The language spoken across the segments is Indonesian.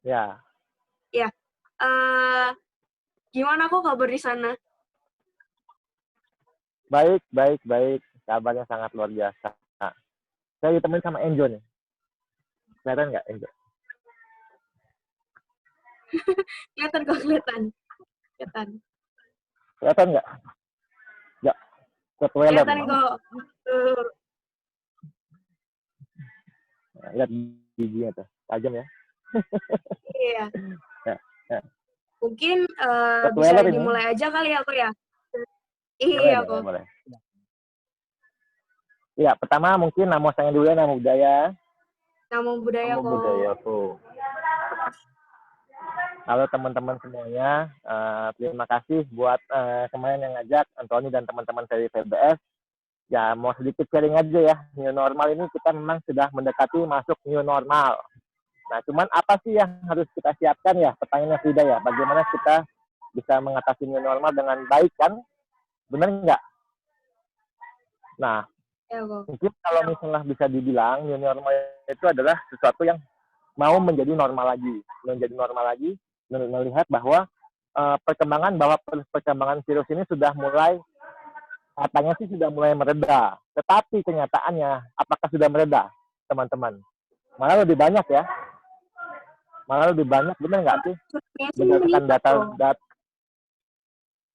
Ya, Ya. Gimana kok kabar di sana? baik, baik, baik. Kabarnya sangat luar biasa. Nah, saya ditemenin sama Enjo nih. Kelihatan nggak Enjo? Kelihatan kok, kelihatan. Kelihatan. Kelihatan nggak? Nggak, Rottweiler Kelihatan nih. kok. Tuh. Nah, lihat giginya tuh, tajam ya. Iya. Ya, ya. Mungkin bisa Rottweiler ini. dimulai aja kali ya, kok ya? Boleh, Iya boleh, kok. boleh. Ya, pertama mungkin nama saya dulu ya, nama budaya. Nama budaya Nama kok. budayaku. Halo teman-teman semuanya, terima kasih buat kemarin yang ngajak Antoni dan teman-teman dari VBS. Ya, mau sedikit sharing aja ya, new normal ini kita memang sudah mendekati masuk new normal. Nah, cuman apa sih yang harus kita siapkan ya? Pertanyaannya Frida ya, bagaimana kita bisa mengatasi new normal dengan baik kan? Benar nggak? Nah, Ya kok. mungkin kalau misalnya bisa dibilang new normal itu adalah sesuatu yang mau menjadi normal lagi, melihat bahwa perkembangan virus ini sudah mulai, katanya sih sudah mulai mereda. Tetapi kenyataannya, apakah sudah mereda, teman-teman? Malah lebih banyak ya. Malah lebih banyak, benar nggak sih? Surabaya sih Berdasarkan meningkat data, kok.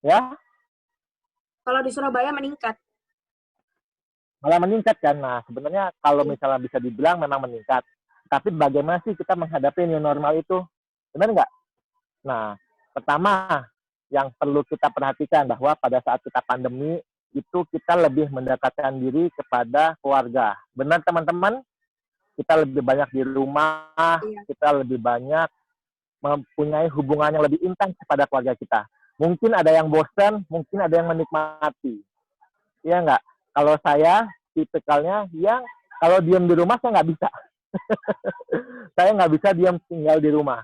ya, Kalau di Surabaya meningkat. malah meningkat kan. Nah, sebenarnya kalau misalnya bisa dibilang memang meningkat. Tapi bagaimana sih kita menghadapi new normal itu? Benar nggak? Nah, pertama yang perlu kita perhatikan bahwa pada saat kita pandemi itu kita lebih mendekatkan diri kepada keluarga. Benar teman-teman? Kita lebih banyak di rumah, Iya. kita lebih banyak mempunyai hubungan yang lebih intens kepada keluarga kita. Mungkin ada yang bosan, mungkin ada yang menikmati. Iya nggak? Kalau saya, tipikalnya, ya kalau diam di rumah saya nggak bisa. Saya nggak bisa diam tinggal di rumah.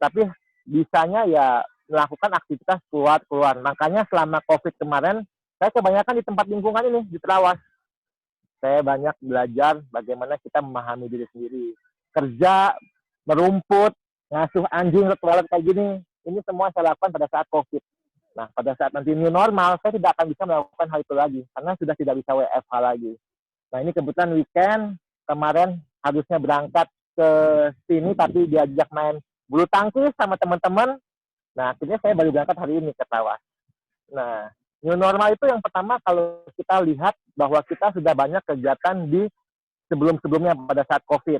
Tapi bisanya ya melakukan aktivitas keluar. Makanya selama COVID kemarin, saya kebanyakan di tempat lingkungan ini, di Terawas. Saya banyak belajar bagaimana kita memahami diri sendiri. Kerja, merumput, ngasuh anjing, toilet kayak gini, ini semua saya lakukan pada saat COVID. Nah, pada saat nanti new normal, saya tidak akan bisa melakukan hal itu lagi, karena sudah tidak bisa WFH lagi. Nah, ini kebetulan weekend, kemarin harusnya berangkat ke sini, tapi diajak main bulu tangkis sama teman-teman. Nah, akhirnya saya baru berangkat hari ini ke Tawas. Nah, new normal itu yang pertama kalau kita lihat bahwa kita sudah banyak kegiatan di sebelum-sebelumnya pada saat COVID.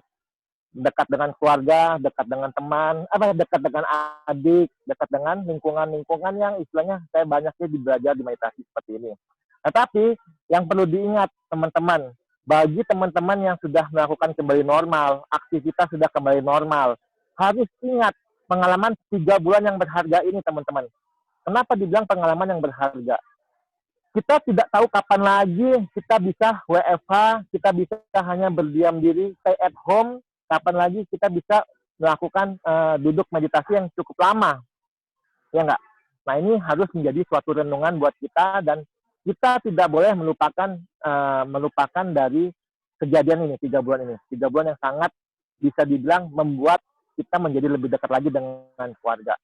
Dekat dengan keluarga, dekat dengan teman, dekat dengan adik, dekat dengan lingkungan-lingkungan yang istilahnya saya banyaknya belajar di meditasi seperti ini. Tetapi yang perlu diingat teman-teman, bagi teman-teman yang sudah melakukan kembali normal, aktivitas sudah kembali normal, harus ingat pengalaman 3 bulan yang berharga ini teman-teman. Kenapa dibilang pengalaman yang berharga? Kita tidak tahu kapan lagi kita bisa WFH, kita bisa hanya berdiam diri, stay at home, kapan lagi kita bisa melakukan duduk meditasi yang cukup lama, ya nggak? Nah, ini harus menjadi suatu renungan buat kita, dan kita tidak boleh melupakan dari kejadian ini, 3 bulan ini. 3 bulan yang sangat bisa dibilang membuat kita menjadi lebih dekat lagi dengan keluarga.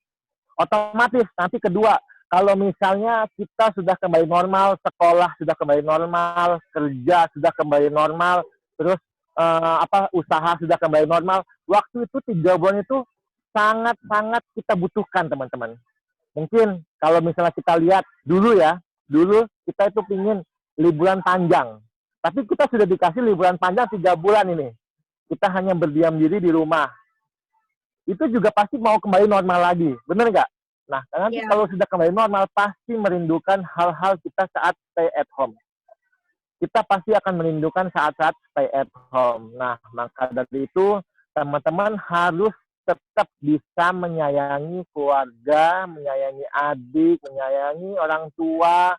Otomatis nanti kedua, kalau misalnya kita sudah kembali normal, sekolah sudah kembali normal, kerja sudah kembali normal, terus usaha sudah kembali normal, waktu itu 3 bulan itu sangat-sangat kita butuhkan teman-teman. Mungkin kalau misalnya kita lihat dulu ya, dulu kita itu pingin liburan panjang, tapi kita sudah dikasih liburan panjang 3 bulan ini. Kita hanya berdiam diri di rumah, itu juga pasti mau kembali normal lagi, bener nggak? Nah, nanti Iya. kalau sudah kembali normal, pasti merindukan hal-hal kita saat stay at home. Kita pasti akan merindukan saat-saat stay at home. Nah, maka dari itu, teman-teman harus tetap bisa menyayangi keluarga, menyayangi adik, menyayangi orang tua,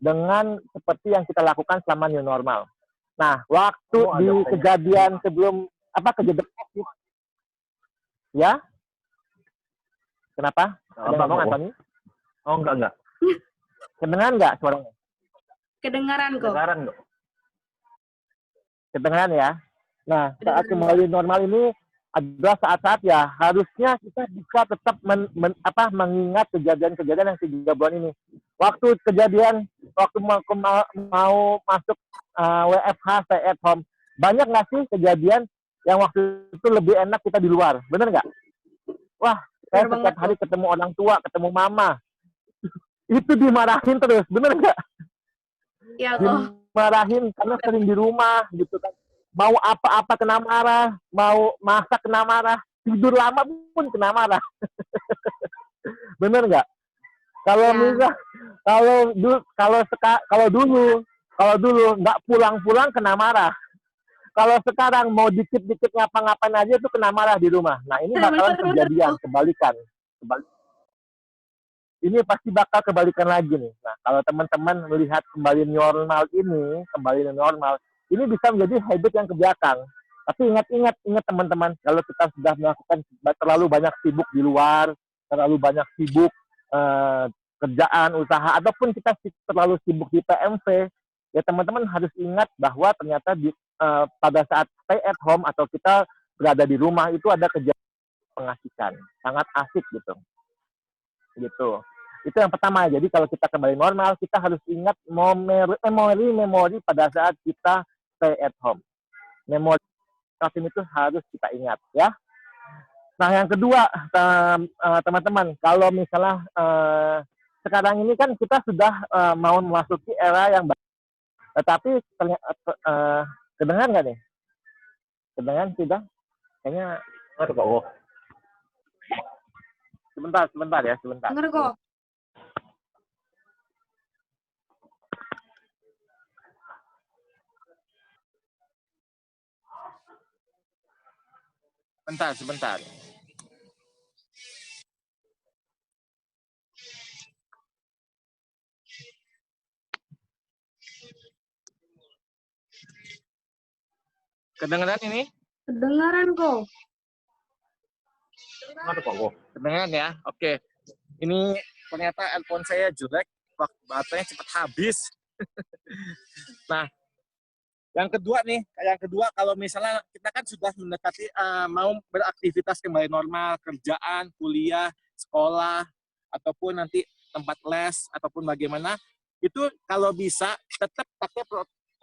dengan seperti yang kita lakukan selama new normal. Nah, waktu di kejadian sebelum, kejadian COVID, ya, kenapa? Ada ngomong, Antoni? Oh, enggak. Kedengeran nggak suaranya? Kedengaran kok. Kedengaran kok. Kedengeran ya? Nah, saat kembali normal ini, adalah saat-saat ya harusnya kita bisa tetap mengingat kejadian-kejadian yang 3 bulan ini. Waktu mau masuk WFH stay at home, banyak nggak sih kejadian yang waktu itu lebih enak kita di luar, bener nggak? Wah, saya Bener banget setiap hari kok. ketemu orang tua, ketemu mama, itu dimarahin terus, bener nggak? Iya kok. Dimarahin karena sering di rumah gitu kan. Mau apa-apa kena marah, mau masak kena marah, tidur lama pun kena marah. Bener nggak? Kalau Ya. misal kalau dulu nggak pulang-pulang kena marah. Kalau sekarang mau dikit-dikit ngapa-ngapain aja itu kena marah di rumah. Nah ini bakalan Bener kejadian kok. kebalikan. Ini pasti bakal kebalikan lagi nih. Nah, kalau teman-teman melihat kembali normal, ini bisa menjadi habit yang ke belakang. Tapi ingat teman-teman, kalau kita sudah melakukan terlalu banyak sibuk di luar, terlalu banyak sibuk kerjaan, usaha, ataupun kita terlalu sibuk di PMV, ya teman-teman harus ingat bahwa ternyata pada saat stay at home atau kita berada di rumah itu ada kejadian mengasihkan, sangat asik gitu. Itu yang pertama. Jadi kalau kita kembali normal, kita harus ingat memori pada saat kita stay at home. Memori itu harus kita ingat ya. Nah yang kedua teman-teman, kalau misalnya sekarang ini kan kita sudah mau memasuki era yang baru, tetapi kedengar nggak nih? Kedengar tidak? Kayaknya nggak kok. Sebentar ya, sebentar. Bener kok. Sebentar. Kedengeran ini? Kedengaran kok. Kedengeran ya? Oke. Ini ternyata handphone saya jelek, baterainya cepat habis. Nah, yang kedua kalau misalnya kita kan sudah mendekati mau beraktivitas kembali normal, kerjaan, kuliah, sekolah, ataupun nanti tempat les, ataupun bagaimana, itu kalau bisa tetap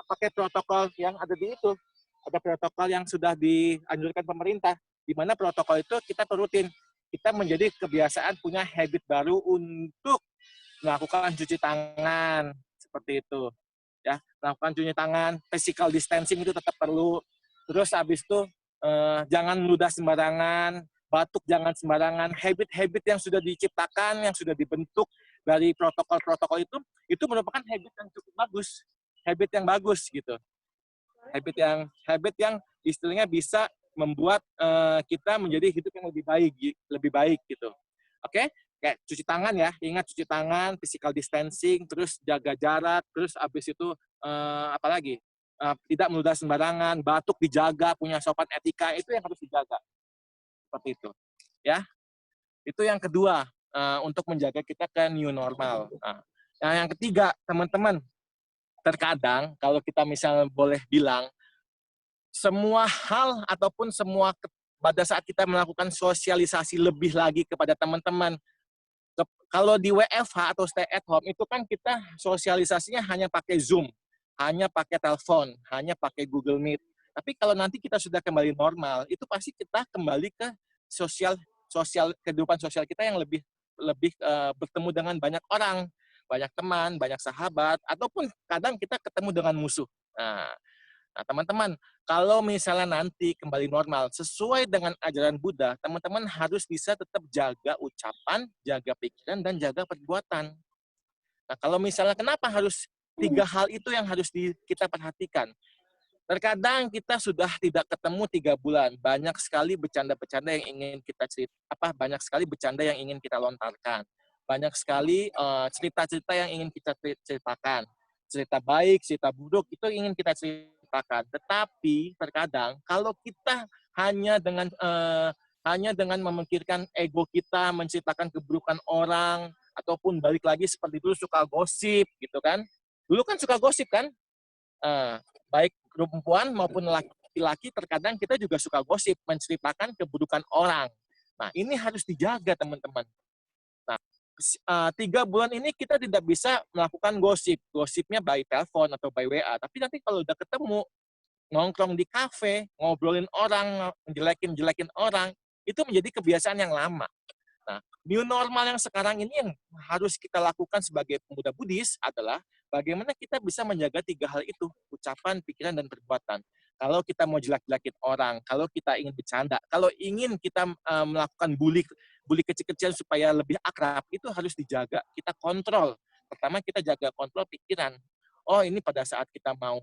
pakai protokol yang ada di itu. Ada protokol yang sudah dianjurkan pemerintah, di mana protokol itu kita turutin. Kita menjadi kebiasaan punya habit baru untuk melakukan cuci tangan, seperti itu. Ya, melakukan cuci tangan, physical distancing itu tetap perlu. Terus habis itu jangan meludah sembarangan, batuk jangan sembarangan. Habit-habit yang sudah diciptakan, yang sudah dibentuk dari protokol-protokol itu merupakan habit yang cukup bagus, habit yang bagus gitu. Habit yang istilahnya bisa membuat kita menjadi hidup yang lebih baik gitu. Oke? Kayak cuci tangan ya, ingat cuci tangan, physical distancing, terus jaga jarak, terus habis itu apalagi tidak meludah sembarangan, batuk dijaga, punya sopan etika, itu yang harus dijaga. Seperti itu. Ya. Itu yang kedua untuk menjaga kita ke new normal. Nah, yang ketiga, teman-teman, terkadang kalau kita misalnya boleh bilang semua hal ataupun pada saat kita melakukan sosialisasi lebih lagi kepada teman-teman, kalau di WFH atau stay at home itu kan kita sosialisasinya hanya pakai Zoom, hanya pakai telepon, hanya pakai Google Meet. Tapi kalau nanti kita sudah kembali normal, itu pasti kita kembali ke kehidupan sosial kita yang lebih bertemu dengan banyak orang, banyak teman, banyak sahabat, ataupun kadang kita ketemu dengan musuh. Nah, teman-teman, kalau misalnya nanti kembali normal, sesuai dengan ajaran Buddha, teman-teman harus bisa tetap jaga ucapan, jaga pikiran, dan jaga perbuatan. Nah, kalau misalnya kenapa harus 3 hal itu yang harus kita perhatikan? Terkadang kita sudah tidak ketemu 3 bulan, banyak sekali bercanda-bercanda yang ingin kita banyak sekali bercanda yang ingin kita lontarkan, banyak sekali cerita-cerita yang ingin kita ceritakan, cerita baik, cerita buruk itu ingin kita ceritakan. Tetapi terkadang kalau kita hanya dengan memikirkan ego kita, menceritakan keburukan orang, ataupun balik lagi seperti dulu suka gosip gitu kan, dulu kan suka gosip kan, baik perempuan maupun laki laki-laki terkadang kita juga suka gosip, menceritakan keburukan orang. Nah, ini harus dijaga, teman-teman. Nah, 3 bulan ini kita tidak bisa melakukan gosip. Gosipnya by telepon atau by WA. Tapi nanti kalau udah ketemu, nongkrong di kafe, ngobrolin orang, jelekin orang, itu menjadi kebiasaan yang lama. Nah, new normal yang sekarang ini yang harus kita lakukan sebagai pemuda Buddhis adalah bagaimana kita bisa menjaga 3 hal itu, ucapan, pikiran, dan perbuatan. Kalau kita mau jelek-jelekin orang, kalau kita ingin bercanda, kalau ingin kita melakukan bully kecil-kecilan supaya lebih akrab, itu harus dijaga. Kita kontrol. Pertama kita jaga kontrol pikiran. Oh, ini pada saat kita mau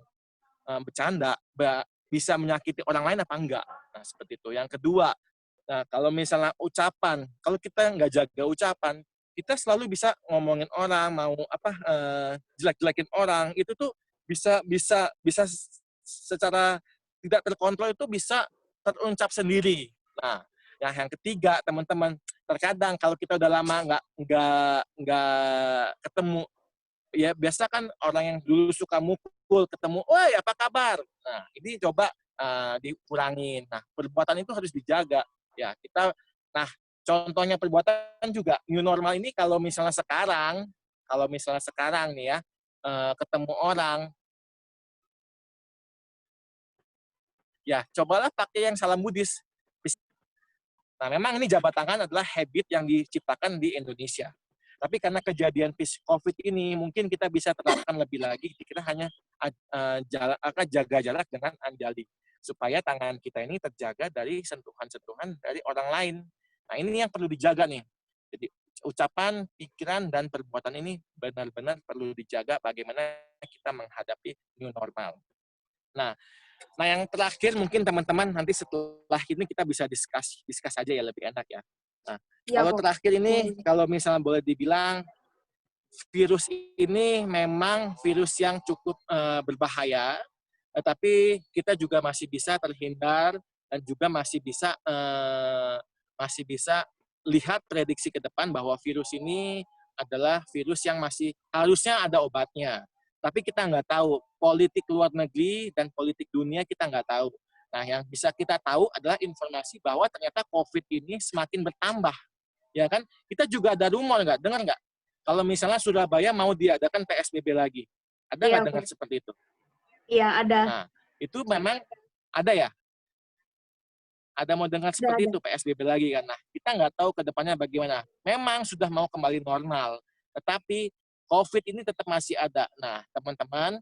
bercanda, bisa menyakiti orang lain apa enggak. Nah, seperti itu. Yang kedua, nah, kalau misalnya ucapan, kalau kita nggak jaga ucapan, kita selalu bisa ngomongin orang, mau jelek-jelekin orang, itu tuh bisa secara tidak terkontrol itu bisa teruncap sendiri. Nah, yang ketiga, teman-teman, terkadang kalau kita udah lama nggak ketemu, ya biasa kan orang yang dulu suka mukul, ketemu, woi apa kabar? Nah, ini coba dikurangin. Nah, perbuatan itu harus dijaga. Ya, nah, contohnya perbuatan juga, new normal ini kalau misalnya sekarang nih ya, ketemu orang, ya cobalah pakai yang salam Buddhis. Nah, memang ini jabat tangan adalah habit yang diciptakan di Indonesia. Tapi karena kejadian COVID ini, mungkin kita bisa terapkan lebih lagi, kita hanya jaga jarak dengan anjali. Supaya tangan kita ini terjaga dari sentuhan-sentuhan dari orang lain. Nah, ini yang perlu dijaga nih. Jadi, ucapan, pikiran, dan perbuatan ini benar-benar perlu dijaga bagaimana kita menghadapi new normal. Nah, yang terakhir mungkin teman-teman nanti setelah ini kita bisa discuss aja ya, lebih enak ya. Nah, Ya, kalau kok. terakhir ini, kalau misalnya boleh dibilang, virus ini memang virus yang cukup berbahaya, tetapi kita juga masih bisa terhindar dan juga masih bisa lihat prediksi ke depan bahwa virus ini adalah virus yang masih harusnya ada obatnya. Tapi kita nggak tahu, politik luar negeri dan politik dunia kita nggak tahu. Nah, yang bisa kita tahu adalah informasi bahwa ternyata COVID ini semakin bertambah. Ya kan? Kita juga ada rumor nggak? Dengar nggak? Kalau misalnya Surabaya mau diadakan PSBB lagi. Ada Iya, nggak dengar kok. seperti itu? Iya, ada. Nah, itu memang ada ya? Ada mau dengar seperti Ada. itu, PSBB lagi kan. Nah, kita nggak tahu ke depannya bagaimana. Memang sudah mau kembali normal, tetapi COVID ini tetap masih ada. Nah, teman-teman,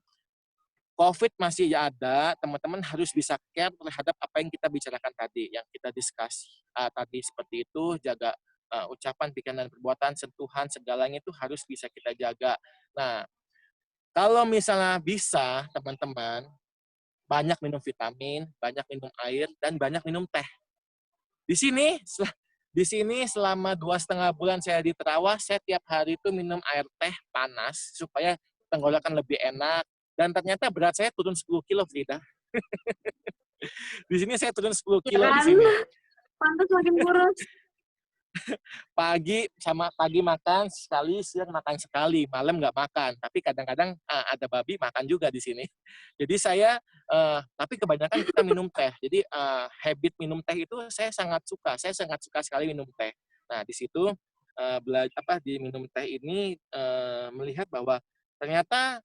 COVID masih ada, teman-teman harus bisa care terhadap apa yang kita bicarakan tadi, yang kita diskusi tadi seperti itu, jaga ucapan, pikiran, dan perbuatan, sentuhan, segalanya itu harus bisa kita jaga. Nah, kalau misalnya bisa, teman-teman, banyak minum vitamin, banyak minum air, dan banyak minum teh. Di sini selama 2,5 bulan saya di Terawas, saya tiap hari itu minum air teh panas supaya tenggorokan lebih enak. Dan ternyata berat saya turun 10 kilo, Frida. Di sini saya turun 10 Ya kilo di kan? sini. Pantas makin kurus. Pagi makan sekali, siang makan sekali, malam nggak makan. Tapi kadang-kadang ada babi makan juga di sini. Jadi tapi kebanyakan kita minum teh. Jadi habit minum teh itu saya sangat suka. Saya sangat suka sekali minum teh. Nah, di situ di minum teh ini melihat bahwa ternyata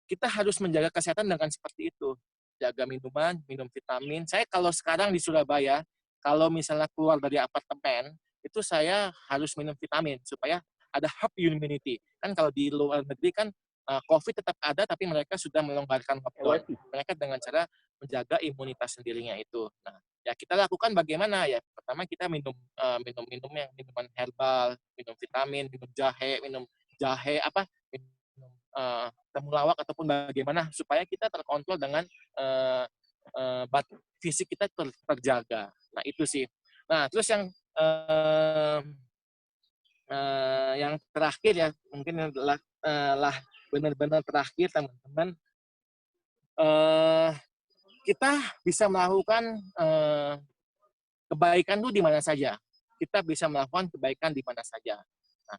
kita harus menjaga kesehatan dengan seperti itu. Jaga minuman, minum vitamin. Saya kalau sekarang di Surabaya, kalau misalnya keluar dari apartemen, itu saya harus minum vitamin supaya ada herd immunity. Kan kalau di luar negeri kan COVID tetap ada, tapi mereka sudah melonggarkan lockdown. Mereka dengan cara menjaga imunitas sendirinya itu. Nah, ya kita lakukan bagaimana ya? Pertama kita minum yang minuman herbal, minum vitamin, minum jahe, minum temulawak ataupun bagaimana supaya kita terkontrol dengan fisik kita terjaga. Nah, itu sih. Nah, terus yang terakhir ya, mungkin adalah benar-benar terakhir, teman-teman. Kita bisa melakukan kebaikan itu di mana saja. Kita bisa melakukan kebaikan di mana saja. Nah,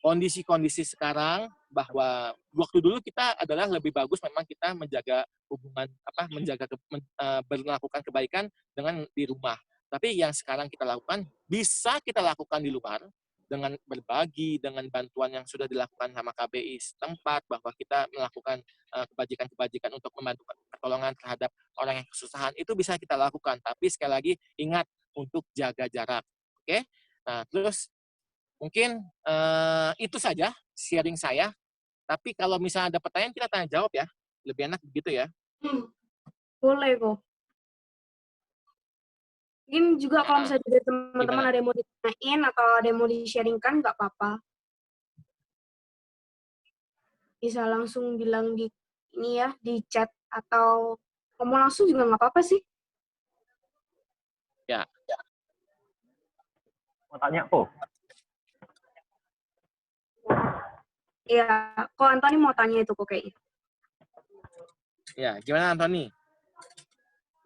kondisi-kondisi sekarang bahwa waktu dulu kita adalah lebih bagus memang kita menjaga hubungan melakukan kebaikan dengan di rumah. Tapi yang sekarang kita lakukan bisa kita lakukan di luar dengan berbagi, dengan bantuan yang sudah dilakukan sama KBI setempat, bahwa kita melakukan kebajikan-kebajikan untuk membantu pertolongan terhadap orang yang kesusahan, itu bisa kita lakukan. Tapi sekali lagi ingat untuk jaga jarak. Oke? Nah, terus mungkin itu saja sharing saya. Tapi kalau misalnya ada pertanyaan, kita tanya jawab ya. Lebih enak begitu ya. Boleh kok. Mungkin juga kalau misalnya dari teman-teman ada yang mau ditanyain atau ada yang mau di-sharingkan, nggak apa-apa. Bisa langsung bilang di ini ya, di chat atau ngomong langsung juga nggak apa-apa sih. Ya. Mau tanya kok. Iya, kok Antoni mau tanya itu kok kayaknya. Ya, gimana Antoni?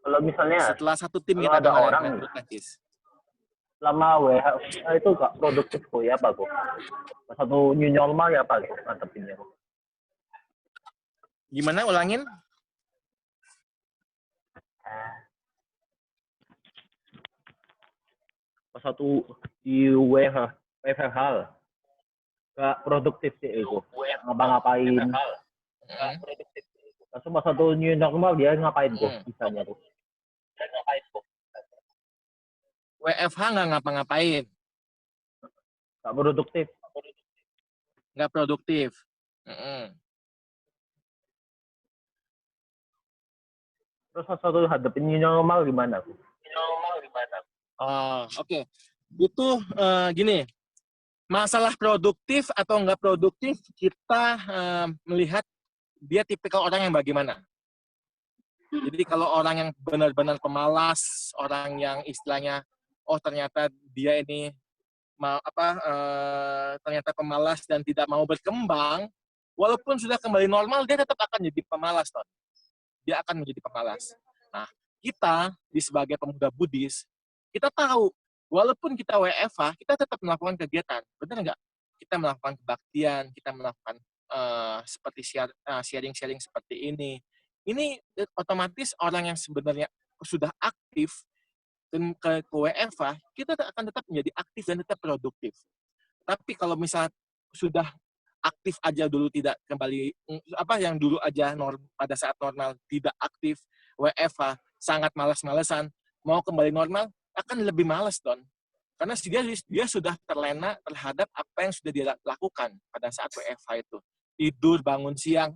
Kalau misalnya Setelah satu tim kalau kita ada kemarin orang main bulu tangkis. lama WFH itu gak produktif kok ya Pak kok. Satu new normal ya Pak mantepinnya. Gimana ulangin? Satu di WFH gak produktif sih itu. Ngapa-ngapain. Langsung pas satu new normal dia ngapain kok bisanya tuh. WFH nggak ngapa-ngapain. Gak produktif. Nggak produktif. Terus satu hadapin new normal gimana? Oh, oke. Itu gini, masalah produktif atau nggak produktif, kita melihat dia tipikal orang yang bagaimana. Jadi kalau orang yang benar-benar pemalas, orang yang istilahnya, oh ternyata dia ini ternyata pemalas dan tidak mau berkembang, walaupun sudah kembali normal, dia tetap akan jadi pemalas, Ton. Dia akan menjadi pemalas. Nah, kita sebagai pemuda Buddhis, kita tahu, walaupun kita WFH, kita tetap melakukan kegiatan. Benar nggak? Kita melakukan kebaktian, kita melakukan seperti sharing-sharing seperti ini. Ini otomatis orang yang sebenarnya sudah aktif dan ke WFH, kita akan tetap menjadi aktif dan tetap produktif. Tapi kalau misalnya sudah aktif aja dulu tidak kembali, yang dulu aja pada saat normal tidak aktif, WFH sangat malas-malesan, mau kembali normal akan lebih malas, Don. Karena dia sudah terlena terhadap apa yang sudah dia lakukan pada saat WFH itu. Tidur, bangun siang,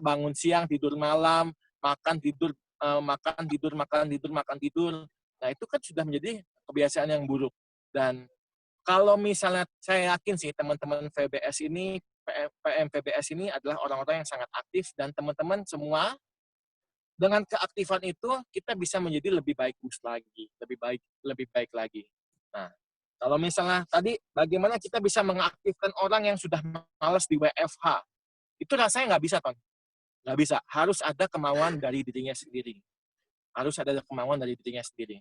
bangun siang, tidur malam, makan, tidur, makan, tidur, makan, tidur, makan, tidur. Nah, itu kan sudah menjadi kebiasaan yang buruk. Dan kalau misalnya saya yakin sih teman-teman VBS ini, PM VBS ini adalah orang-orang yang sangat aktif dan teman-teman semua dengan keaktifan itu kita bisa menjadi lebih bagus lagi, lebih baik lagi. Nah, kalau misalnya tadi bagaimana kita bisa mengaktifkan orang yang sudah malas di WFH, itu rasanya nggak bisa, Ton. Nggak bisa. Harus ada kemauan dari dirinya sendiri. Harus ada kemauan dari dirinya sendiri.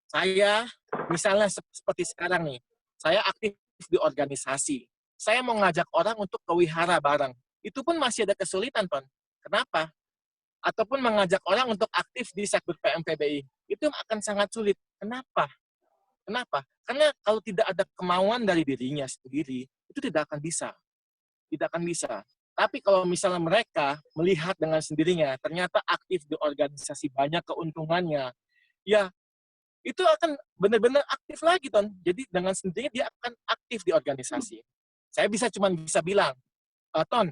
Saya, misalnya seperti sekarang nih, saya aktif di organisasi. Saya mau ngajak orang untuk ke wihara bareng. Itu pun masih ada kesulitan, Ton. Kenapa? Ataupun mengajak orang untuk aktif di sektor PMPBI. Itu akan sangat sulit. Kenapa? Kenapa? Karena kalau tidak ada kemauan dari dirinya sendiri, itu tidak akan bisa. Tidak akan bisa. Tapi kalau misalnya mereka melihat dengan sendirinya, ternyata aktif di organisasi banyak keuntungannya, ya itu akan benar-benar aktif lagi, Ton. Jadi dengan sendirinya dia akan aktif di organisasi. Saya cuma bisa bilang, Ton,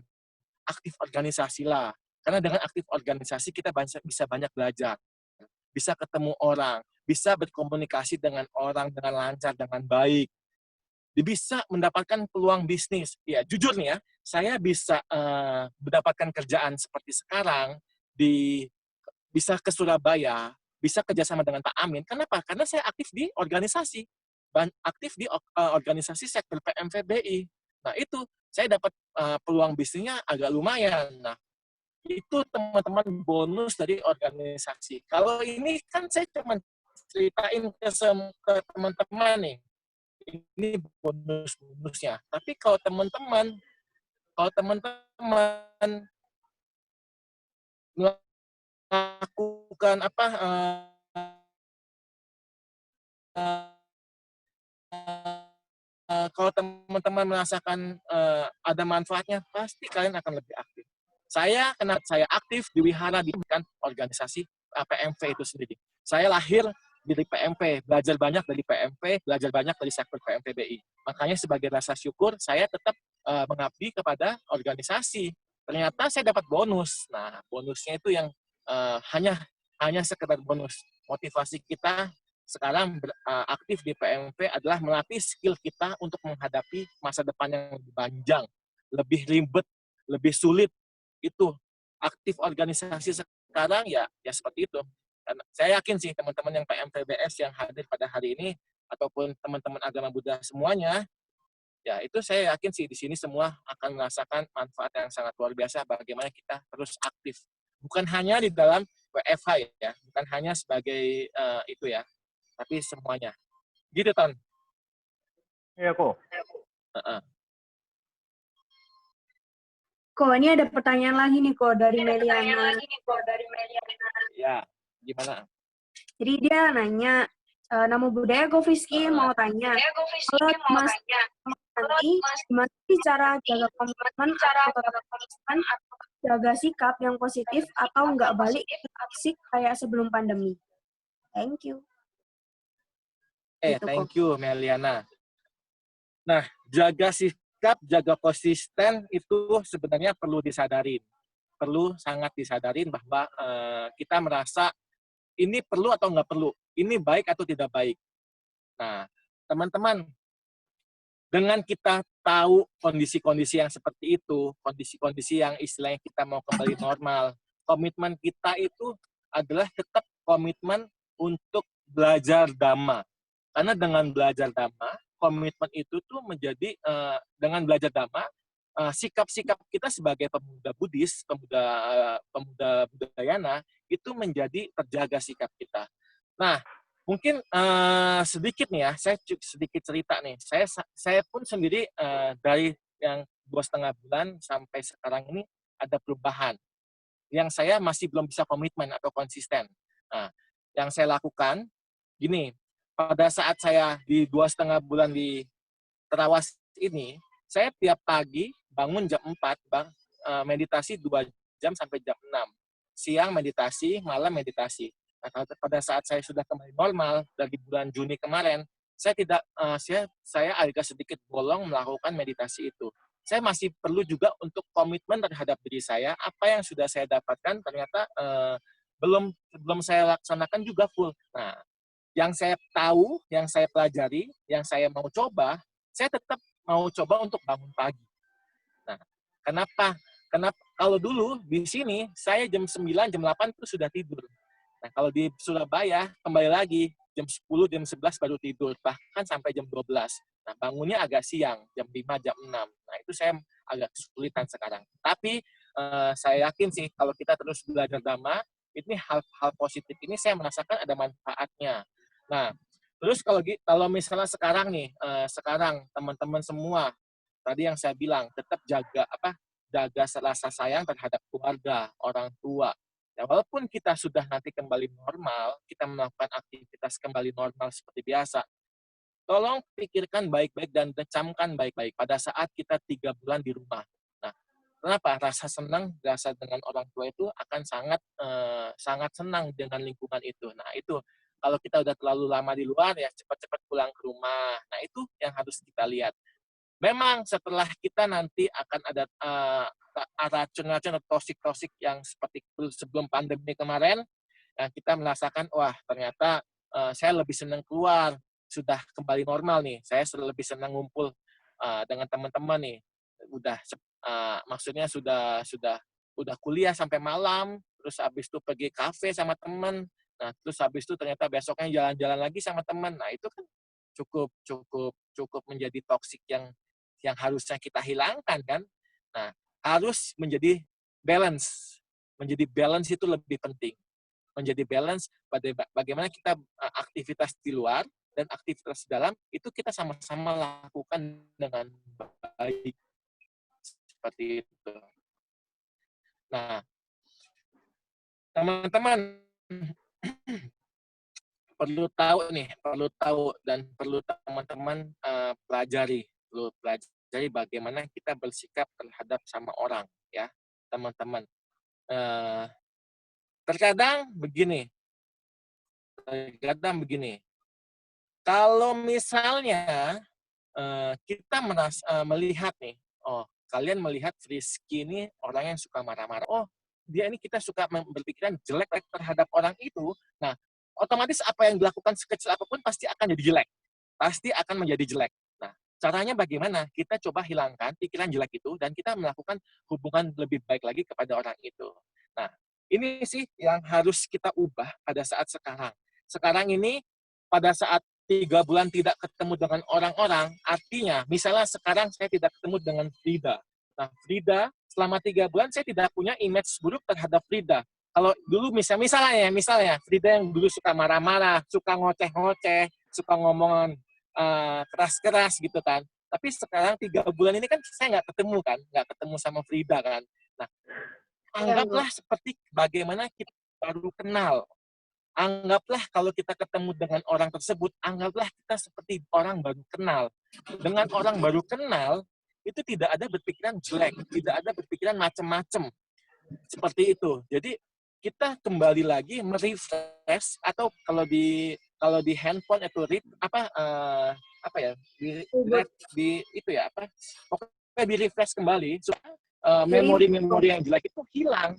aktif organisasi lah. Karena dengan aktif organisasi kita bisa banyak belajar. Bisa ketemu orang, bisa berkomunikasi dengan orang dengan lancar, dengan baik. Bisa mendapatkan peluang bisnis. Ya, jujur nih ya, saya bisa mendapatkan kerjaan seperti sekarang, bisa ke Surabaya, bisa kerjasama dengan Pak Amin. Kenapa? Karena saya aktif di organisasi. Aktif di organisasi sektor PMVBI. Nah, itu saya dapat peluang bisnisnya agak lumayan. Nah, itu teman-teman bonus dari organisasi. Kalau ini kan saya cuma ceritain ke teman-teman nih. Ini bonus-bonusnya. Tapi kalau teman-teman melakukan apa kalau teman-teman merasakan ada manfaatnya, pasti kalian akan lebih aktif. Kenapa saya aktif di wihara di kan organisasi PMV itu sendiri. Saya lahir dari PMV, belajar banyak dari PMV, belajar banyak dari sektor PMVBI. Makanya sebagai rasa syukur, saya tetap mengabdi kepada organisasi. Ternyata saya dapat bonus. Nah, bonusnya itu yang hanya sekedar bonus. Motivasi kita sekarang aktif di PMV adalah melatih skill kita untuk menghadapi masa depan yang lebih panjang, lebih ribet, lebih sulit. Itu aktif organisasi sekarang ya seperti itu. Dan saya yakin sih teman-teman yang PMVBS yang hadir pada hari ini ataupun teman-teman agama Buddha semuanya, ya itu saya yakin sih di sini semua akan merasakan manfaat yang sangat luar biasa bagaimana kita terus aktif. Bukan hanya di dalam WFH ya, bukan hanya sebagai itu ya, tapi semuanya. Gitu, Ton. Iya, kok. Kok ini ada pertanyaan lagi nih kok dari Meliana. Ya, gimana? Jadi dia nanya, nama budaya Gofiski mau tanya, kalau Mas nanti gimana sih cara jaga komitmen atau tetap konsisten, jaga sikap yang positif atau nggak balik ke toksik kayak sebelum pandemi? Thank you. Gitu, Thank you, Meliana. Nah, jaga sikap, jaga konsisten itu sebenarnya perlu disadarin. Sangat disadarin bahwa kita merasa ini perlu atau nggak perlu, ini baik atau tidak baik. Nah, teman-teman, dengan kita tahu kondisi-kondisi yang seperti itu, kondisi-kondisi yang istilahnya kita mau kembali normal, komitmen kita itu adalah tetap komitmen untuk belajar Dhamma. Karena dengan belajar Dhamma, komitmen itu tuh menjadi, dengan belajar Dhamma, sikap-sikap kita sebagai pemuda Buddhis, pemuda Budayana, itu menjadi terjaga sikap kita. Nah, mungkin sedikit nih ya, saya sedikit cerita nih. Saya pun sendiri dari yang 2,5 bulan sampai sekarang ini ada perubahan. Yang saya masih belum bisa komitmen atau konsisten. Nah, yang saya lakukan, gini, pada saat saya di 2,5 bulan di Terawas ini, saya tiap pagi bangun jam 4, meditasi 2 jam sampai jam 6. Siang meditasi, malam meditasi. Nah, pada saat saya sudah kembali normal dari bulan Juni kemarin, saya agak sedikit bolong melakukan meditasi itu. Saya masih perlu juga untuk komitmen terhadap diri saya. Apa yang sudah saya dapatkan ternyata belum saya laksanakan juga full. Nah, yang saya tahu, yang saya pelajari, yang saya mau coba, saya tetap mau coba untuk bangun pagi. Nah, kenapa? Kalau dulu di sini saya jam 9, jam 8 itu sudah tidur. Nah, kalau di Surabaya kembali lagi jam 10, jam 11 baru tidur, bahkan sampai jam 12. Nah, bangunnya agak siang, jam 5, jam 6. Nah, itu saya agak kesulitan sekarang. Tapi saya yakin sih kalau kita terus belajar Dhamma, ini hal positif ini saya merasakan ada manfaatnya. Nah, terus kalau misalnya sekarang nih, sekarang teman-teman semua tadi yang saya bilang tetap jaga rasa sayang terhadap keluarga, orang tua. Ya, walaupun kita sudah nanti kembali normal, kita melakukan aktivitas kembali normal seperti biasa, tolong pikirkan baik-baik dan camkan baik-baik pada saat kita 3 bulan di rumah. Nah, kenapa? Rasa senang, rasa dengan orang tua itu akan sangat senang dengan lingkungan itu. Nah, itu kalau kita udah terlalu lama di luar, ya cepat-cepat pulang ke rumah. Nah, itu yang harus kita lihat. Memang setelah kita nanti akan ada racun-racun atau toksik-toksik yang seperti sebelum pandemi kemarin, kita merasakan, wah ternyata saya lebih senang keluar, sudah kembali normal nih. Saya lebih senang ngumpul dengan teman-teman nih. Maksudnya sudah kuliah sampai malam, terus habis itu pergi kafe sama teman. Nah, terus habis itu ternyata besoknya jalan-jalan lagi sama teman. Nah, itu kan cukup menjadi toksik yang harusnya kita hilangkan kan. Nah, harus menjadi balance. Menjadi balance itu lebih penting. Menjadi balance bagaimana kita aktivitas di luar, dan aktivitas dalam itu kita sama-sama lakukan dengan baik. Seperti itu. Nah, teman-teman perlu tahu dan perlu teman-teman perlu pelajari bagaimana kita bersikap terhadap sama orang, ya, teman-teman. Terkadang begini, kalau misalnya kita melihat nih, oh kalian melihat Rizky ini orang yang suka marah-marah, oh dia ini kita suka berpikiran jelek terhadap orang itu, nah otomatis apa yang dilakukan sekecil apapun pasti akan jadi jelek, pasti akan menjadi jelek. Nah caranya bagaimana? Kita coba hilangkan pikiran jelek itu dan kita melakukan hubungan lebih baik lagi kepada orang itu. Nah ini sih yang harus kita ubah pada saat sekarang. Sekarang ini pada saat 3 bulan tidak ketemu dengan orang-orang, artinya misalnya sekarang saya tidak ketemu dengan Frida. Nah, Frida selama 3 bulan saya tidak punya image buruk terhadap Frida. Kalau dulu misalnya Frida yang dulu suka marah-marah, suka ngoceh-ngoceh, suka ngomong keras-keras gitu kan. Tapi sekarang 3 bulan ini kan saya nggak ketemu sama Frida kan. Nah, anggaplah seperti bagaimana kita baru kenal. Anggaplah kalau kita ketemu dengan orang tersebut, anggaplah kita seperti orang baru kenal. Dengan orang baru kenal, itu tidak ada berpikiran jelek, tidak ada berpikiran macam-macam. Seperti itu. Jadi kita kembali lagi merefresh, atau kalau di handphone itu pokoknya di refresh kembali supaya memori-memori yang jelek itu hilang.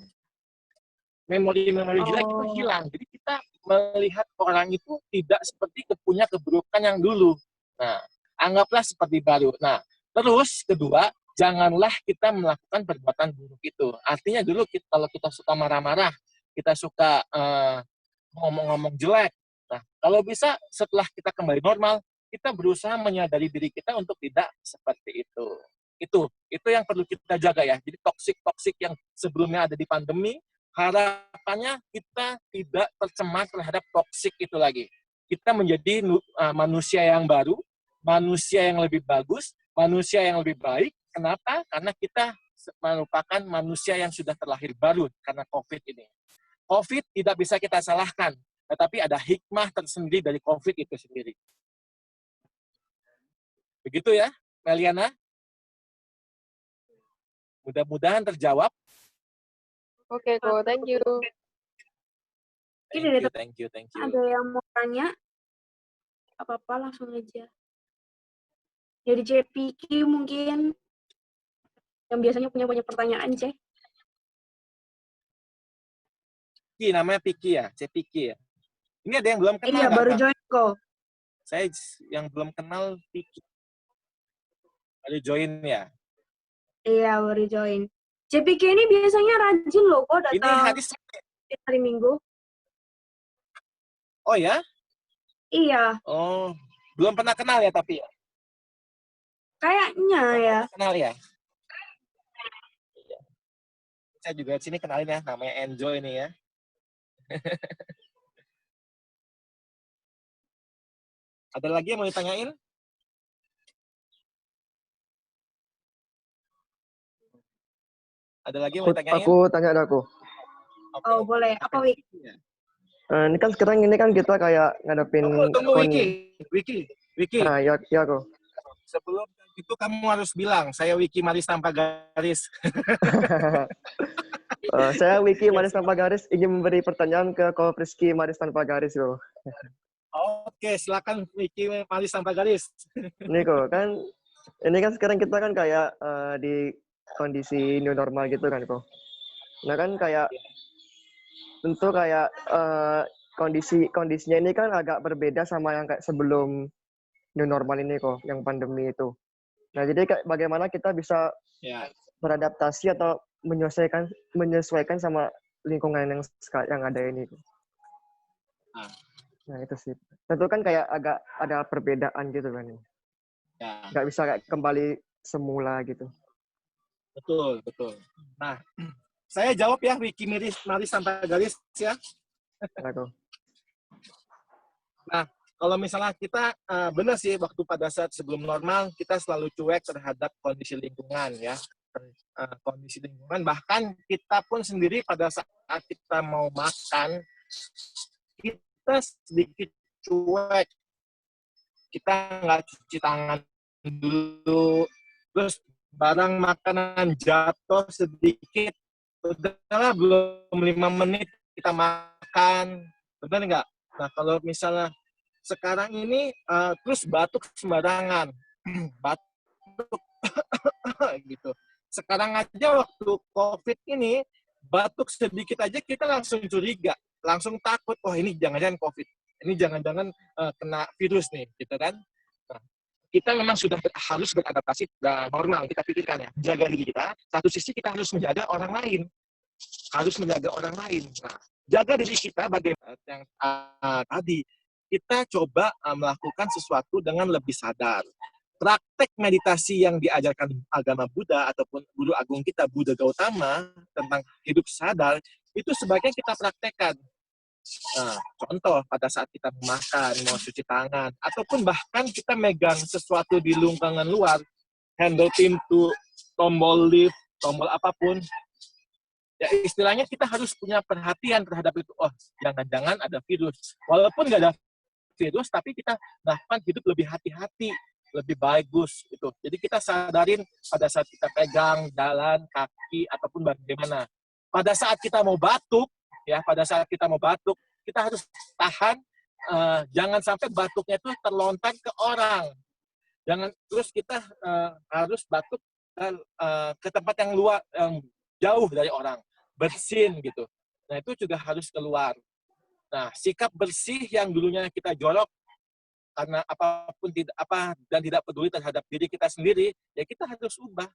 Memori-memori jelek itu hilang. Jadi kita melihat orang itu tidak seperti punya keburukan yang dulu. Nah, anggaplah seperti baru. Nah, terus kedua, janganlah kita melakukan perbuatan buruk itu. Artinya dulu kalau kita suka marah-marah, kita suka ngomong-ngomong jelek. Nah, kalau bisa setelah kita kembali normal, kita berusaha menyadari diri kita untuk tidak seperti itu. Itu yang perlu kita jaga ya. Jadi toksik yang sebelumnya ada di pandemi, harapannya kita tidak tercemar terhadap toksik itu lagi. Kita menjadi manusia yang baru, manusia yang lebih bagus, manusia yang lebih baik. Kenapa? Karena kita merupakan manusia yang sudah terlahir baru karena COVID ini. COVID tidak bisa kita salahkan, tetapi ada hikmah tersendiri dari COVID itu sendiri. Begitu ya, Meliana? Mudah-mudahan terjawab. Oke, kok. Thank you. Thank you. Ada yang mau tanya? Apa-apa langsung aja. Dari JPQ mungkin yang biasanya punya banyak pertanyaan, Cek. Piki, namanya Piki ya, Piki ya. Ini ada yang belum kenal. Iya, baru join kok. Saya yang belum kenal Piki. Baru join ya. Iya, baru join. JPQ ini biasanya rajin loh kok datang hari Minggu. Oh ya? Iya. Oh, belum pernah kenal ya tapi ya? Kayaknya ya. Kenal ya? Iya. Saya juga sini kenalin ya, namanya Enjoy ini ya. Ada lagi yang mau ditanyain? Ada lagi yang mau ditanyain? Aku tanya aku. Okay. Oh, boleh. Apa, Wik? Ini kan sekarang ini kan kita kayak ngadepin... Tunggu, Wiki. Nah, ya aku. Sebelum itu kamu harus bilang, saya Wiki Maris tanpa garis. Saya Wiki Maris tanpa garis ingin memberi pertanyaan ke Ko Rizky Maris tanpa garis loh. Oke, silakan Wiki Maris tanpa garis. Ini kok kan, ini kan sekarang kita kan kayak di kondisi new normal gitu kan kok. Nah kan kayak tentu kayak kondisinya ini kan agak berbeda sama yang kayak sebelum new normal ini kok, yang pandemi itu. Nah jadi kayak bagaimana kita bisa beradaptasi atau menyesuaikan sama lingkungan yang ada ini. Nah itu sih. Tentu kan kayak agak ada perbedaan gitu kan. Ya. Nggak bisa kayak kembali semula gitu. Betul. Nah, saya jawab ya Wiki Maris tanpa garis ya. Aku. Nah, kalau misalnya kita benar sih waktu pada saat sebelum normal kita selalu cuek terhadap kondisi lingkungan ya. Kondisi lingkungan, bahkan kita pun sendiri pada saat kita mau makan kita sedikit cuek, kita nggak cuci tangan dulu, terus barang makanan jatuh sedikit, udahlah belum 5 menit kita makan, benar nggak? Nah kalau misalnya sekarang ini terus batuk sembarangan, batuk gitu. Sekarang aja waktu COVID ini, batuk sedikit aja kita langsung curiga, langsung takut, oh ini jangan-jangan COVID, ini jangan-jangan kena virus nih, gitu kan. Nah, kita memang sudah harus beradaptasi dan normal, kita pikirkan ya, jaga diri kita, satu sisi kita harus menjaga orang lain. Nah, jaga diri kita bagaimana yang tadi, kita coba melakukan sesuatu dengan lebih sadar. Praktek meditasi yang diajarkan agama Buddha ataupun guru agung kita Buddha Gautama tentang hidup sadar itu sebaiknya kita praktekkan. Nah, contoh pada saat kita makan, mau cuci tangan, ataupun bahkan kita megang sesuatu di lingkungan luar, handle pintu, tombol lift, tombol apapun, ya istilahnya kita harus punya perhatian terhadap itu. Oh, jangan-jangan ada virus. Walaupun nggak ada virus, tapi kita bahkan hidup lebih hati-hati, lebih bagus itu. Jadi kita sadarin pada saat kita pegang jalan kaki ataupun bagaimana. Pada saat kita mau batuk, kita harus tahan, jangan sampai batuknya itu terlontar ke orang. Jangan terus kita harus batuk ke tempat yang luar, yang jauh dari orang, bersin gitu. Nah itu juga harus keluar. Nah sikap bersih yang dulunya kita jorok karena apapun dan tidak peduli terhadap diri kita sendiri, ya kita harus ubah.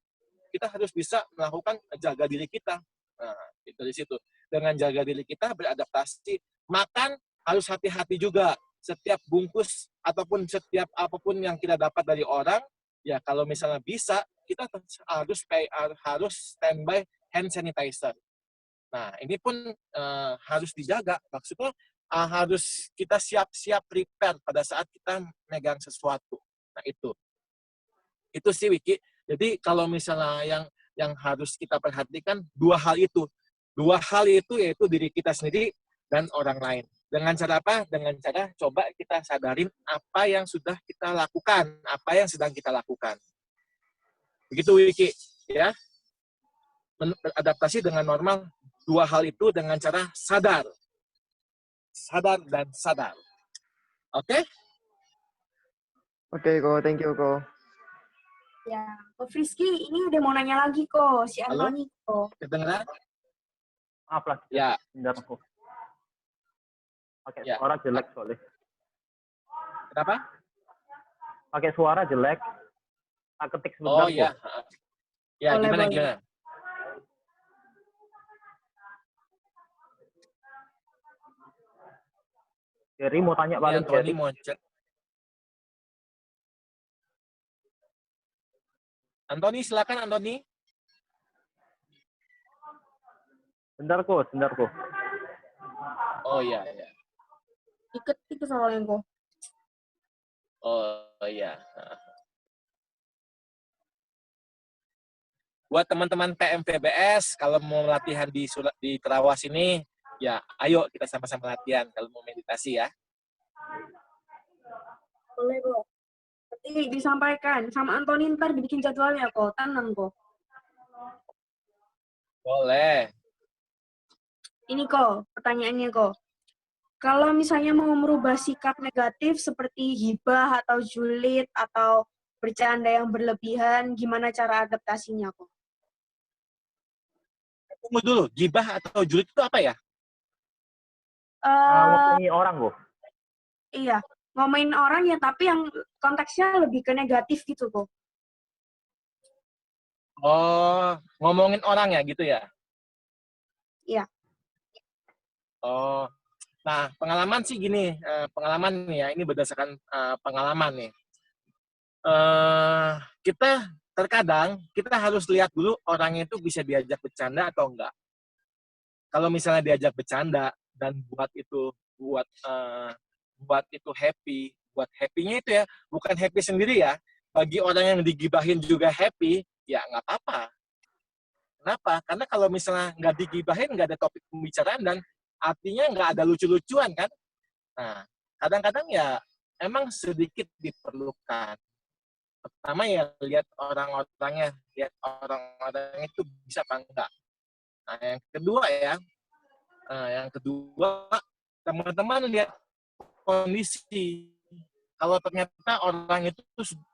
Kita harus bisa melakukan jaga diri kita. Nah, itu dari situ. Dengan jaga diri kita beradaptasi, makan harus hati-hati juga. Setiap bungkus ataupun setiap apapun yang kita dapat dari orang, ya kalau misalnya bisa, kita harus standby hand sanitizer. Nah, ini pun harus dijaga. Maksudnya harus kita siap-siap prepare pada saat kita megang sesuatu. Nah, itu sih Wiki. Jadi kalau misalnya yang harus kita perhatikan dua hal itu yaitu diri kita sendiri dan orang lain. Dengan cara apa? Dengan cara coba kita sadarin apa yang sudah kita lakukan, apa yang sedang kita lakukan. Begitu Wiki, ya. Beradaptasi dengan normal, dua hal itu dengan cara sadar dan sadar. Oke? Oke, Ko. Thank you, Ko. Ya, Ko Frisky, ini udah mau nanya lagi kok, si Halo? Antoni kok. Kedengeran? Maaf lah, Ya. bentar aku. Pakai Ya. suara jelek soalnya. Kenapa? Pakai suara jelek. Tak ketik sebentar. Oh iya. Ya, Boleh, gimana? boleh. Jerry mau tanya Ya, balik Tony Jerry. mau cek. Antoni, silakan Antoni. Bentar kok. Oh iya, iya. Dikit soalnya kok. Oh iya. Buat teman-teman PMVBS, kalau mau latihan di Terawas ini, ya ayo kita sama-sama latihan kalau mau meditasi ya. Boleh kok. Nanti disampaikan sama Antoni, ntar dibikin jadwalnya kok. Tenang kok. Boleh. Ini kok, pertanyaannya kok. Kalau misalnya mau merubah sikap negatif seperti hibah atau julid atau bercanda yang berlebihan, gimana cara adaptasinya kok? Tunggu dulu, gibah atau julid itu apa ya? Ngomongi orang kok. Iya, ngomongin orang ya, tapi yang konteksnya lebih ke negatif gitu kok. Oh, ngomongin orang ya gitu ya? Iya. Oh, nah pengalaman sih gini, pengalaman nih ya, ini berdasarkan pengalaman nih. Kita terkadang kita harus lihat dulu orangnya itu bisa diajak bercanda atau enggak. Kalau misalnya diajak bercanda dan buat buat itu happy, buat happy-nya itu ya, bukan happy sendiri ya. Bagi orang yang digibahin juga happy, ya nggak apa-apa. Kenapa? Karena kalau misalnya nggak digibahin, nggak ada topik pembicaraan, dan artinya nggak ada lucu-lucuan kan. Nah, kadang-kadang ya emang sedikit diperlukan. Pertama ya lihat orang-orangnya, lihat orang-orangnya itu bisa apa enggak. Nah, yang kedua, teman-teman lihat kondisi. Kalau ternyata orang itu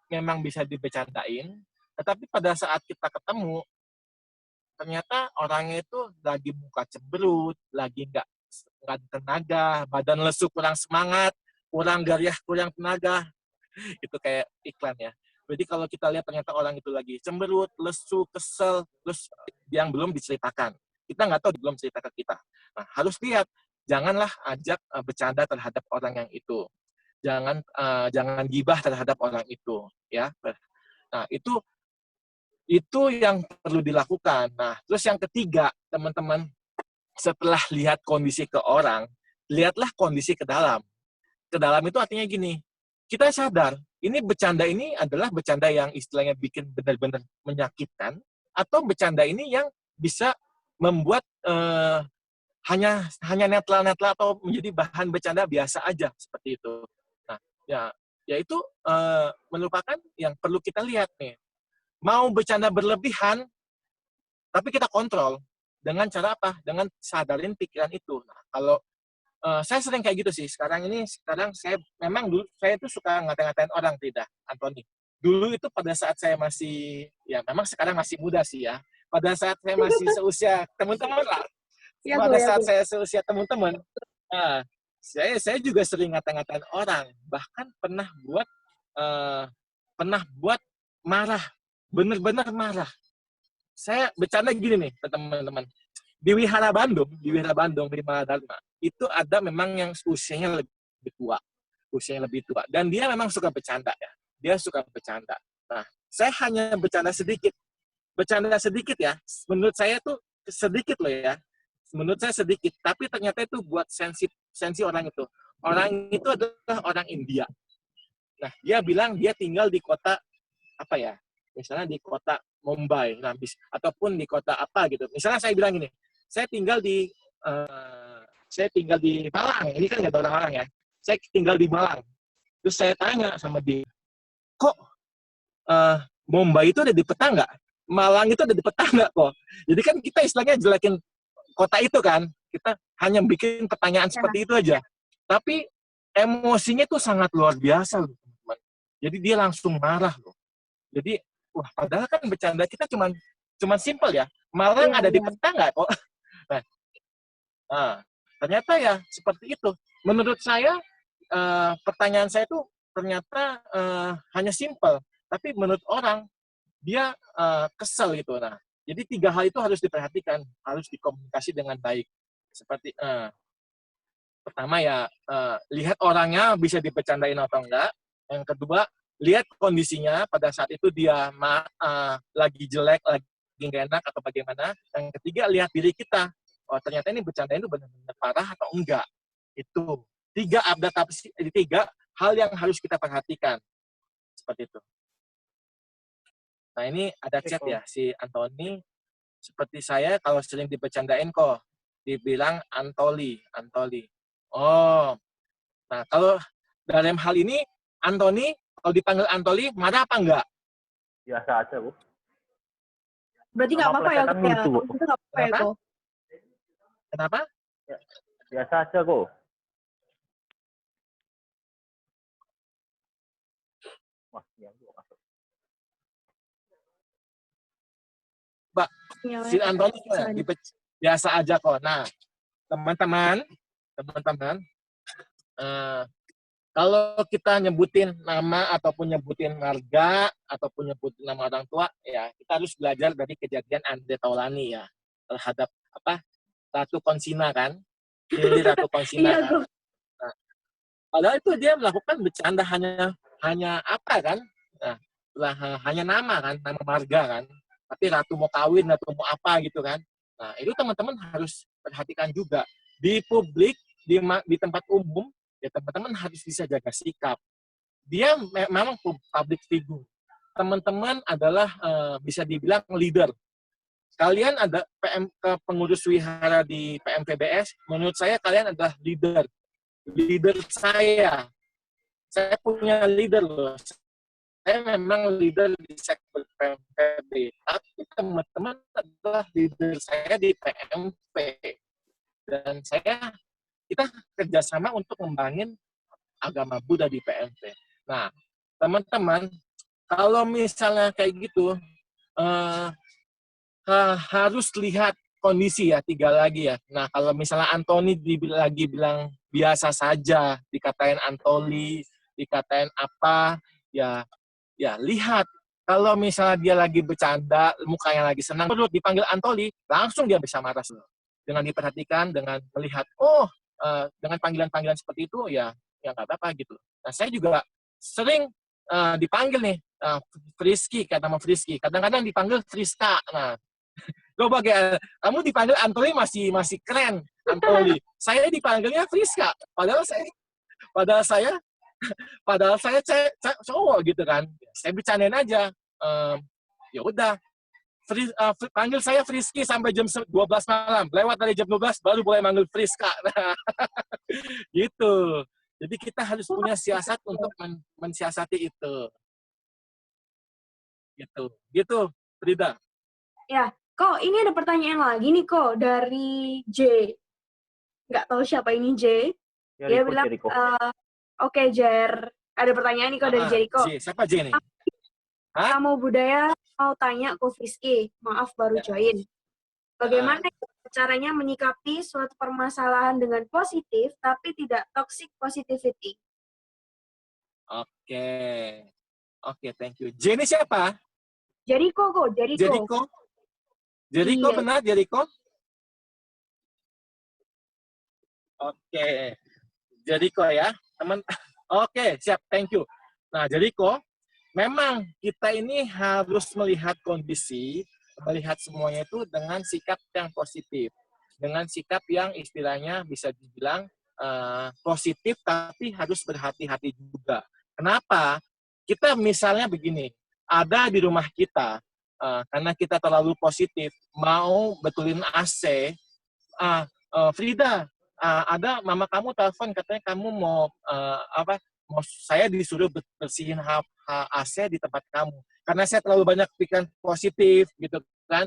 memang bisa dibecandain, tetapi pada saat kita ketemu, ternyata orangnya itu lagi muka cemberut, lagi nggak ada tenaga, badan lesu, kurang semangat, kurang gairah, kurang tenaga. Itu kayak iklan ya. Jadi kalau kita lihat ternyata orang itu lagi cemberut, lesu, kesel, terus yang belum diceritakan. Kita nggak tahu, belum cerita ke kita. Nah, harus lihat. Janganlah ajak bercanda terhadap orang yang itu. Jangan gibah terhadap orang itu, ya. Nah, itu yang perlu dilakukan. Nah, terus yang ketiga, teman-teman, setelah lihat kondisi ke orang, lihatlah kondisi ke dalam. Ke dalam itu artinya gini, kita sadar, ini bercanda ini adalah bercanda yang istilahnya bikin benar-benar menyakitkan, atau bercanda ini yang bisa membuat hanya netral-netral atau menjadi bahan bercanda biasa aja, seperti itu. Nah, ya itu merupakan yang perlu kita lihat nih. Mau bercanda berlebihan, tapi kita kontrol. Dengan cara apa? Dengan sadarin pikiran itu. Nah, kalau saya sering kayak gitu sih. Sekarang saya memang dulu saya itu suka ngata-ngatain orang, tidak, Anthony. Dulu itu pada saat saya masih, ya memang sekarang masih muda sih ya. Pada saat saya masih seusia teman-teman lah. Pada saat saya seusia teman-teman, nah, saya juga sering ngata-ngatain orang. Bahkan pernah buat marah, benar-benar marah. Saya bercanda gini nih, teman-teman. Di Wihara Bandung, Lima Dharma, itu ada memang yang usianya lebih tua. Dan dia memang suka bercanda ya. Dia suka bercanda. Nah, saya hanya bercanda sedikit ya. Menurut saya tuh sedikit loh ya. Menurut saya sedikit, tapi ternyata itu buat sensi orang itu. Orang itu adalah orang India. Nah, dia bilang dia tinggal di kota apa ya? Misalnya di kota Mumbai, ataupun di kota apa gitu. Misalnya saya bilang gini, saya tinggal di Malang. Ini kan nggak ada orang-orang ya. Saya tinggal di Malang. Terus saya tanya sama dia, kok Mumbai itu ada di peta nggak? Malang itu ada di peta nggak kok? Jadi kan kita istilahnya jelekin kota itu kan. Kita hanya bikin pertanyaan seperti itu aja. Tapi emosinya tuh sangat luar biasa loh, teman-teman. Jadi dia langsung marah loh. Jadi, wah, padahal kan bercanda kita cuman simpel ya. Malang ada di peta nggak kok? Nah, ternyata ya seperti itu. Menurut saya, pertanyaan saya itu ternyata hanya simpel. Tapi menurut orang, dia kesel gitu. Nah, jadi 3 hal itu harus diperhatikan. Harus dikomunikasi dengan baik. Seperti, pertama ya, lihat orangnya bisa dibercandain atau enggak. Yang kedua, lihat kondisinya pada saat itu dia lagi jelek, lagi nggak enak atau bagaimana. Yang ketiga, lihat diri kita. Oh, ternyata ini bercanda itu benar-benar parah atau enggak. Itu 3 hal yang harus kita perhatikan. Seperti itu. Nah, ini ada chat ya, si Anthony. Seperti saya, kalau sering dibercandain kok, dibilang Antoli. Oh, nah kalau dalam hal ini, Anthony, kalau dipanggil Antoli, marah apa enggak? Biasa aja, Bu. Berarti nggak apa-apa ya, Nama lucu, Bu. itu nggak apa-apa ya, kok. Kenapa? Biasa aja, kok. Wah, yang masuk. Mbak, si Anthony biasa aja kok. Nah, teman-teman, kalau kita nyebutin nama ataupun nyebutin marga ataupun nyebutin nama orang tua, ya kita harus belajar dari kejadian Andre Taulani ya terhadap Ratu Konsina kan, ini Ratu Konsina kan. Nah, padahal itu dia melakukan bercanda hanya apa kan? Nah, hanya nama kan, nama marga kan. Tapi Ratu mau kawin, Ratu mau apa gitu kan. Nah, itu teman-teman harus perhatikan juga. Di publik, di tempat umum, ya teman-teman harus bisa jaga sikap. Dia memang public figure. Teman-teman adalah bisa dibilang leader. Kalian ada pengurus wihara di PMPBS, menurut saya kalian adalah leader. Leader saya. Saya punya leader loh. Saya memang leader di sektor PMPB, tapi teman-teman adalah leader saya di PMP. Dan kita kerjasama untuk membangun agama Buddha di PMP. Nah, teman-teman, kalau misalnya kayak gitu, harus lihat kondisi ya, 3 lagi ya. Nah, kalau misalnya Antoni lagi bilang biasa saja, dikatain Antoli, dikatain apa, ya lihat. Kalau misalnya dia lagi bercanda, mukanya lagi senang, perlu dipanggil Antoli, langsung dia bisa marah. Dengan diperhatikan, dengan melihat, dengan panggilan-panggilan seperti itu, ya nggak apa-apa gitu. Nah, saya juga sering dipanggil nih, Friski, kata nama Friski. Kadang-kadang dipanggil Friska. Nah, coba kamu dipanggil Antoli masih keren, Antoli. Saya dipanggilnya Friska. Padahal saya cowok gitu kan. Saya bercandain aja. Ya udah. Panggil saya Friski sampai jam 12 malam. Lewat dari jam 12 baru boleh manggil Friska. Nah, gitu. Jadi kita harus punya siasat untuk mensiasati itu. Gitu, Frida. Ya, kok ini ada pertanyaan lagi nih kok dari J. Nggak tahu siapa ini J. Dia bilang, oke Jer, ada pertanyaan nih kok dari Jericho. Siapa J nih? Kamu budaya mau tanya ke Friski, maaf baru join. Bagaimana caranya menyikapi suatu permasalahan dengan positif tapi tidak toxic positivity? Oke, thank you. J ini siapa? Jericho kok, Jericho Iya. Benar, Jericho? Oke. Jericho ya, teman. Oke, siap, thank you. Nah, Jericho, memang kita ini harus melihat kondisi, melihat semuanya itu dengan sikap yang positif. Dengan sikap yang istilahnya bisa dibilang positif, tapi harus berhati-hati juga. Kenapa? Kita misalnya begini, ada di rumah kita, karena kita terlalu positif, mau betulin AC, Frida, ada mama kamu telepon katanya kamu mau saya disuruh bersihin AC di tempat kamu. Karena saya terlalu banyak pikiran positif gitu kan.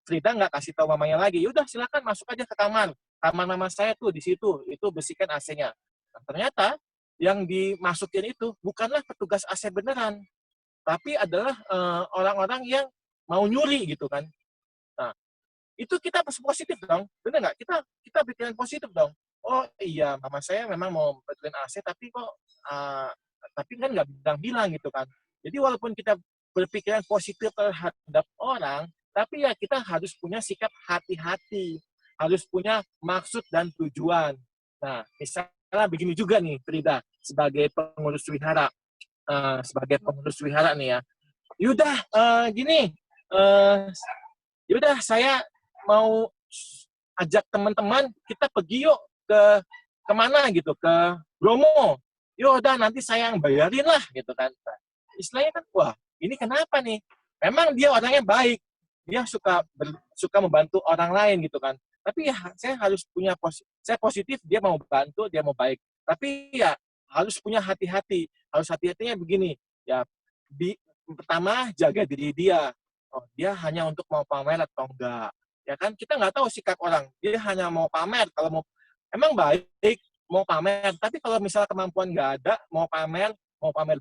Frida nggak kasih tahu mamanya lagi. Yaudah silakan masuk aja ke kamar. Kamar mama saya tuh di situ, itu bersihkan AC-nya. Nah, ternyata yang dimasukin itu bukanlah petugas AC beneran, tapi adalah orang-orang yang mau nyuri gitu kan. Nah, itu kita positif dong, bener nggak? Kita pikiran positif dong. Oh iya, mama saya memang mau betulin AC, tapi kan nggak bilang gitu kan. Jadi walaupun kita berpikiran positif terhadap orang, tapi ya kita harus punya sikap hati-hati, harus punya maksud dan tujuan. Nah, misalnya begini juga nih, Frida, sebagai pengurus wihara, nih ya. Yaudah, gini, yaudah saya mau ajak teman-teman kita pergi yuk kemana gitu, ke Bromo. Yaudah nanti saya yang bayarin lah gitu kan. Istilahnya kan, wah ini kenapa nih? Memang dia orangnya baik, dia suka membantu orang lain gitu kan. Tapi ya saya harus punya saya positif, dia mau bantu, dia mau baik. Tapi ya harus punya hati-hati. Harus hati-hatinya begini. Ya pertama jaga diri dia. Oh, dia hanya untuk mau pamer atau enggak. Ya kan kita nggak tahu sikap orang. Dia hanya mau pamer. Kalau mau emang baik mau pamer. Tapi kalau misalnya kemampuan nggak ada, mau pamer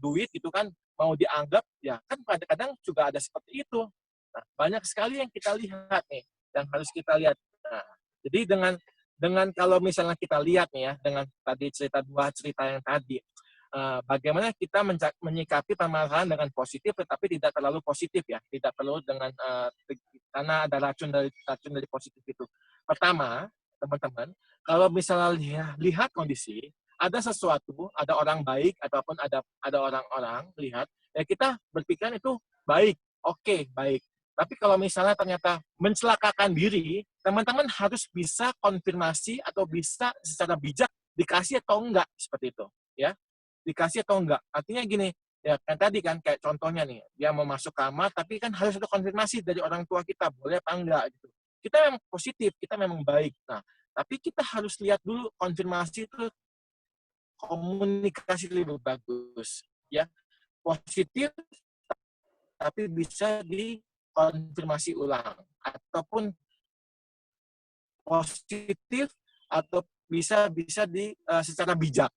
duit gitu kan, mau dianggap, ya kan kadang-kadang juga ada seperti itu. Nah, banyak sekali yang kita lihat nih, yang harus kita lihat. Nah, jadi dengan kalau misalnya kita lihat nih ya, dengan tadi dua cerita yang tadi, bagaimana kita menyikapi permasalahan dengan positif, tetapi tidak terlalu positif ya, tidak perlu dengan karena ada racun dari positif itu. Pertama, teman-teman, kalau misalnya lihat kondisi, ada sesuatu, ada orang baik ataupun ada orang-orang lihat, ya kita berpikiran itu baik, oke, baik. Tapi kalau misalnya ternyata mencelakakan diri, teman-teman harus bisa konfirmasi atau bisa secara bijak dikasih atau enggak, seperti itu. Ya, dikasih atau enggak. Artinya gini, ya kan tadi kan kayak contohnya nih, dia mau masuk kamar, tapi kan harus ada konfirmasi dari orang tua kita, boleh apa enggak gitu. Kita memang positif, kita memang baik. Nah, tapi kita harus lihat dulu konfirmasi itu komunikasi lebih bagus. Ya, positif tapi bisa dikonfirmasi ulang. Ataupun positif atau bisa secara bijak.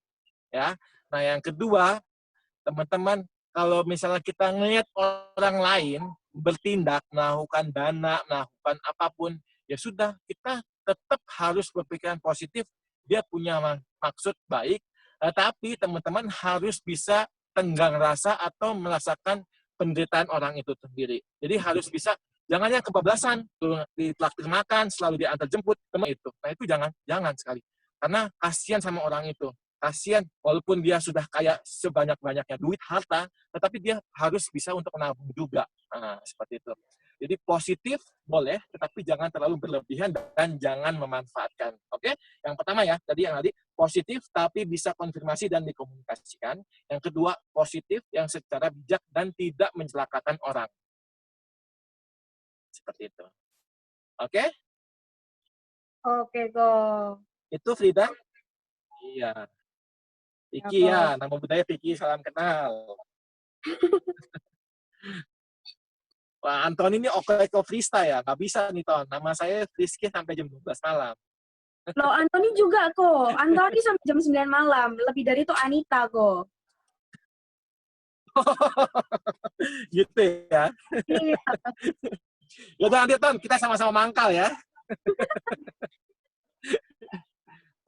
Ya. Nah, yang kedua, teman-teman, kalau misalnya kita ngelihat orang lain bertindak, melakukan dana, melakukan apapun, ya sudah, kita tetap harus berpikiran positif, dia punya maksud baik, tapi teman-teman harus bisa tenggang rasa atau merasakan penderitaan orang itu sendiri. Jadi harus bisa, jangan yang kebablasan, ditraktir makan, selalu diantar jemput, teman itu. Nah itu jangan sekali. Karena kasihan sama orang itu. Kasihan, walaupun dia sudah kaya sebanyak-banyaknya duit, harta, tetapi dia harus bisa untuk menabung juga. Nah, seperti itu. Jadi positif boleh, tetapi jangan terlalu berlebihan dan jangan memanfaatkan. Oke? Yang pertama ya, tadi yang tadi positif tapi bisa konfirmasi dan dikomunikasikan. Yang kedua, positif yang secara bijak dan tidak mencelakakan orang. Seperti itu. Oke? Oke, Ko. Itu Frida? Iya. Vicky Ko. ya, nama budaya Vicky, salam kenal. Wah, Anton ini Oko freestyle ya, nggak bisa nih Ton. Nama saya Rizky sampai jam 12 malam. Loh, Anthony juga kok. Anthony sampai jam 9 malam. Lebih dari itu Anita kok. Gitu ya. Iya. Yaudah nanti Ton, kita sama-sama mangkal ya.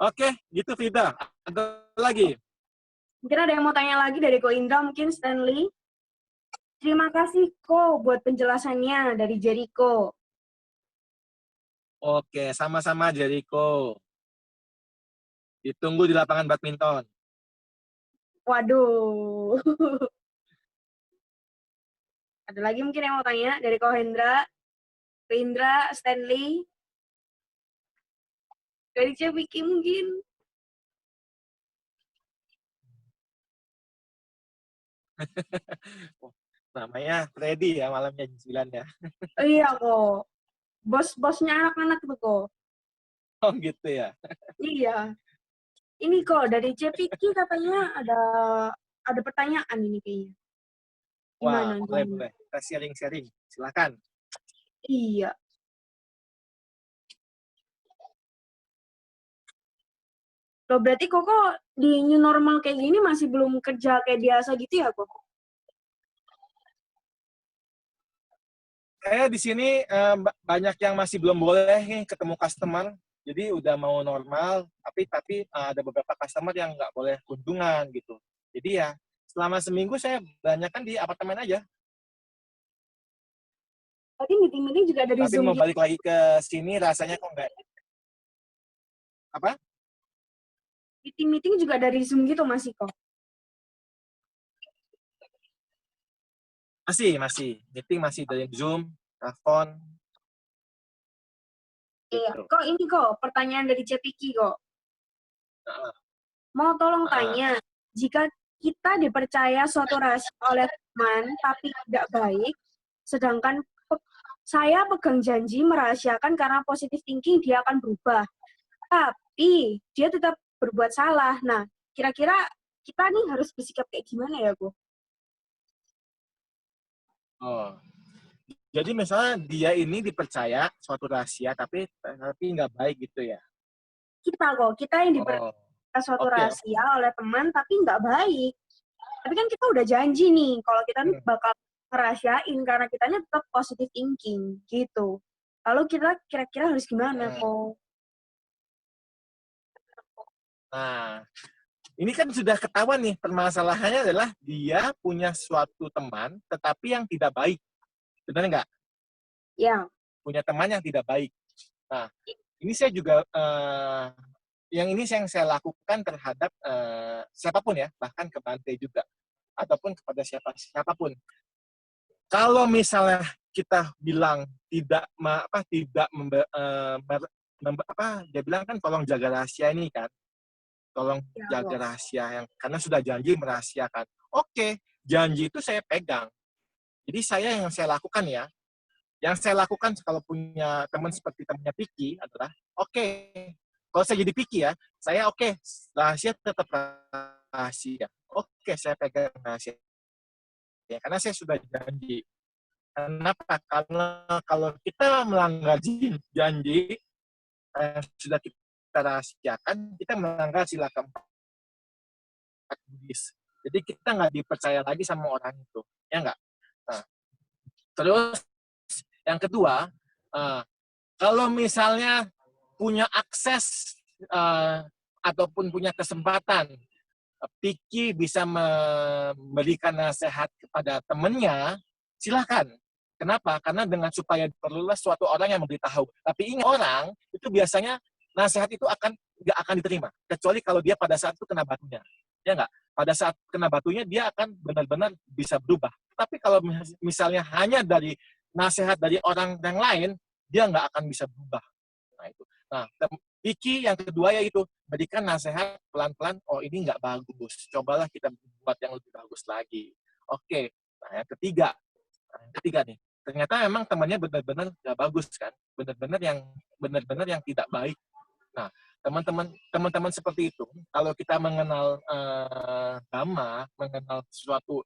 Oke, gitu Frida. Ada lagi? Mungkin ada yang mau tanya lagi dari Ko Indra, mungkin Stanley. Terima kasih Ko buat penjelasannya dari Jericho. Oke, sama-sama Jericho. Ditunggu di lapangan badminton. Waduh. Ada lagi mungkin yang mau tanya dari Ko Hendra, Ko Indra, Stanley, dari Cewiki mungkin. Namanya Freddy ya, malamnya jam 9 ya. Iya kok. Bos-bosnya anak-anak tuh kok. Oh gitu ya. Iya. Ini kok dari Cewiki katanya ada pertanyaan ini kayaknya. Gimana? Wah, boleh. Kita sharing-sharing. Silakan. Iya. Loh, berarti kok di new normal kayak gini masih belum kerja kayak biasa gitu ya kok? Di sini banyak yang masih belum boleh nih ketemu customer. Jadi udah mau normal, tapi ada beberapa customer yang nggak boleh kunjungan gitu. Jadi ya selama seminggu saya banyakkan di apartemen aja. Tadi meeting-meeting juga dari Tapi Zoom mau gitu. balik lagi ke sini rasanya kok nggak. Apa? Meeting-meeting juga dari Zoom gitu masih kok? Masih. Meeting masih dari Zoom, telepon. Iya. Gitu. Kok ini kok pertanyaan dari Cepiki kok. Nah, Mau tolong tanya, jika kita dipercaya suatu rahasia oleh teman tapi tidak baik, sedangkan saya pegang janji merahasiakan karena positive thinking dia akan berubah. Tapi dia tetap berbuat salah. Nah, kira-kira kita nih harus bersikap kayak gimana ya, Bu? Oh. Jadi misalnya dia ini dipercaya suatu rahasia tapi nggak baik gitu ya. Kita yang dipercaya suatu rahasia oleh teman tapi nggak baik. Tapi kan kita udah janji nih kalau kita nih bakal ngerahasiain karena kitanya tetap positive thinking gitu. Lalu kita kira-kira harus gimana kok? Nah, ini kan sudah ketahuan nih, permasalahannya adalah dia punya suatu teman, tetapi yang tidak baik. Benar nggak? Ya. Punya teman yang tidak baik. Nah, ini saya juga, yang saya lakukan terhadap siapapun ya, bahkan ke Bante juga, ataupun kepada siapapun. Kalau misalnya kita bilang dia bilang kan tolong jaga rahasia ini kan. tolong Ya, jaga bos. rahasia yang karena sudah janji merahasiakan. Oke, janji itu saya pegang. Jadi yang saya lakukan ya, yang saya lakukan kalau punya teman seperti temannya Piki adalah, oke, kalau saya jadi Piki ya, saya rahasia tetap rahasia. Oke, saya pegang rahasia. Ya, karena saya sudah janji. Kenapa? Karena kalau kita melanggar janji sudah kita rahasiakan, kita melanggar sila keempat Buddhis. Jadi kita nggak dipercaya lagi sama orang itu, ya nggak? Nah, terus yang kedua, kalau misalnya punya akses ataupun punya kesempatan, Piki bisa memberikan nasihat kepada temannya, silakan. Kenapa? Karena dengan supaya perlulah suatu orang yang memberitahu. Tapi ingat, orang itu biasanya nasihat itu nggak akan diterima, kecuali kalau dia pada saat itu kena batunya, ya nggak? Pada saat kena batunya dia akan benar-benar bisa berubah. Tapi kalau misalnya hanya dari nasihat dari orang yang lain, dia nggak akan bisa berubah. Nah itu. Nah, Iki yang kedua yaitu berikan nasihat pelan-pelan. Oh ini nggak bagus. Cobalah kita buat yang lebih bagus lagi. Oke. Nah yang ketiga nih. Ternyata memang temannya benar-benar nggak bagus kan. Benar-benar yang tidak baik. Nah teman-teman seperti itu. Kalau kita mengenal Dhamma, mengenal sesuatu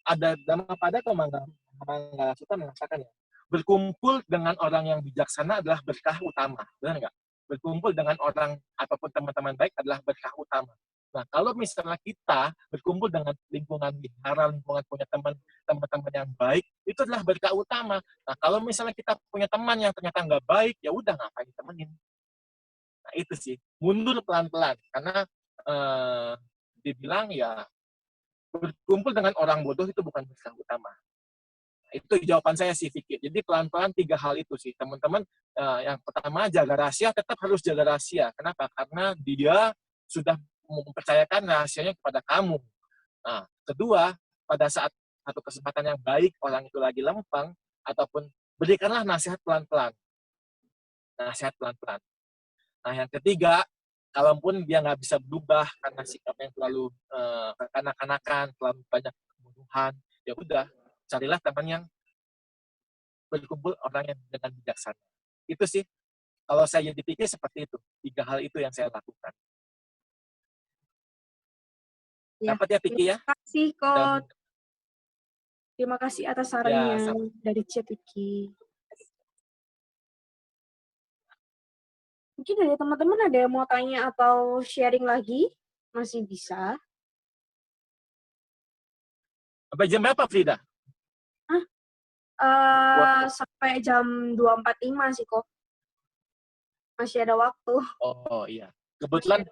ada Dhamma pada atau Mangga Sutta mengatakan ya, berkumpul dengan orang yang bijaksana adalah berkah utama, benar nggak? Berkumpul dengan orang ataupun teman-teman baik adalah berkah utama. Nah, kalau misalnya kita berkumpul dengan lingkungan wihara, lingkungan punya teman-teman yang baik, itu adalah berkah utama. Nah, kalau misalnya kita punya teman yang ternyata nggak baik, ya udah ngapain temenin. Nah, itu sih, mundur pelan-pelan. Karena dibilang ya, berkumpul dengan orang bodoh itu bukan berkah utama. Itu jawaban saya sih, Fikir. Jadi pelan-pelan 3 hal itu sih. Teman-teman, yang pertama, jaga rahasia, tetap harus jaga rahasia. Kenapa? Karena dia sudah mempercayakan rahasianya kepada kamu. Nah, kedua, pada saat satu kesempatan yang baik, orang itu lagi lempeng, ataupun berikanlah nasihat pelan-pelan. Nasihat pelan-pelan. Nah, yang ketiga, kalaupun dia nggak bisa berubah karena sikapnya yang terlalu kekanak-kanakan, terlalu banyak pembunuhan, ya udah, carilah teman yang berkumpul orang yang dengan bijaksana. Itu sih, kalau saya dipikir seperti itu. 3 hal itu yang saya lakukan. Ya, Dapat ya, Piki ya? terima kasih, Dan, Kok. Terima kasih atas sarannya dari chat Iki. Mungkin dari teman-teman ada yang mau tanya atau sharing lagi? Masih bisa. sampai jam berapa, Frida? Sampai jam 2.45 sih, Kok. Masih ada waktu. Oh iya. Kebetulan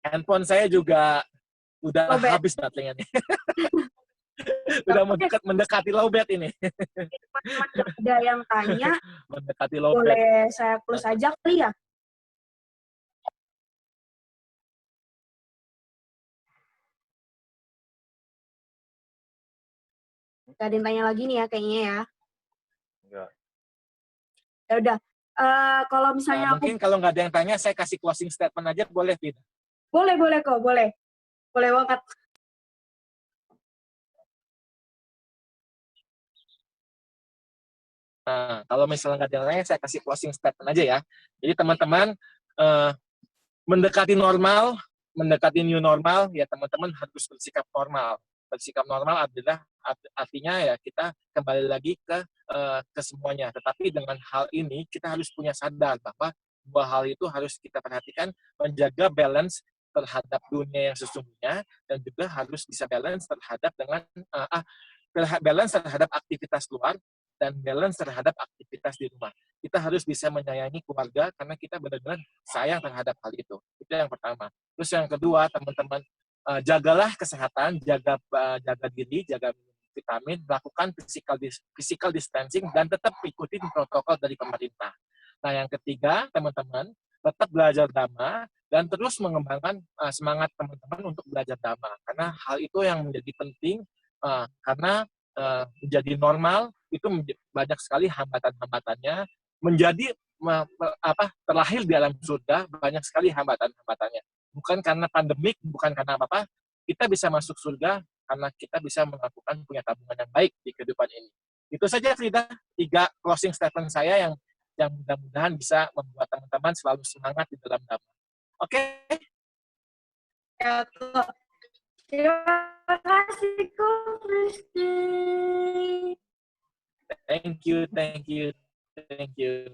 handphone saya juga udah habis baterainya nih. Udah mendekati lowbat ini. Teman-teman ada yang tanya, mendekati lowbat. boleh saya close aja kali ya? Gak ada yang tanya lagi nih ya kayaknya ya. Enggak. Ya udah. Kalau misalnya mungkin kalau nggak ada yang tanya, saya kasih closing statement aja, boleh tidak? Boleh Kok, boleh. Boleh banget. Nah, kalau misalnya nggak ada yang tanya, saya kasih closing statement aja ya. Jadi teman-teman, mendekati normal, mendekati new normal, ya teman-teman harus bersikap normal. Bersikap normal adalah artinya ya kita kembali lagi ke semuanya. Tetapi dengan hal ini kita harus punya sadar bahwa 2 hal itu harus kita perhatikan, menjaga balance terhadap dunia yang sesungguhnya dan juga harus bisa balance terhadap balance terhadap aktivitas luar dan balance terhadap aktivitas di rumah. Kita harus bisa menyayangi keluarga karena kita benar-benar sayang terhadap hal itu. Itu yang pertama. Terus yang kedua, teman-teman, jagalah kesehatan, jaga diri, jaga vitamin, lakukan physical distancing, dan tetap ikutin protokol dari pemerintah. Nah, yang ketiga, teman-teman, tetap belajar Dhamma, dan terus mengembangkan semangat teman-teman untuk belajar Dhamma. Karena hal itu yang menjadi penting, karena menjadi normal, itu banyak sekali hambatan-hambatannya. Menjadi terlahir di alam surga, banyak sekali hambatan-hambatannya. Bukan karena pandemik, bukan karena apa-apa, kita bisa masuk surga karena kita bisa melakukan punya tabungan yang baik di kehidupan ini. Itu saja Frida, 3 closing statement saya yang mudah-mudahan bisa membuat teman-teman selalu semangat di dalam Dhamma. Oke? Ya, Kak. Terima kasih, Kak Rizky. Thank you, thank you, thank you.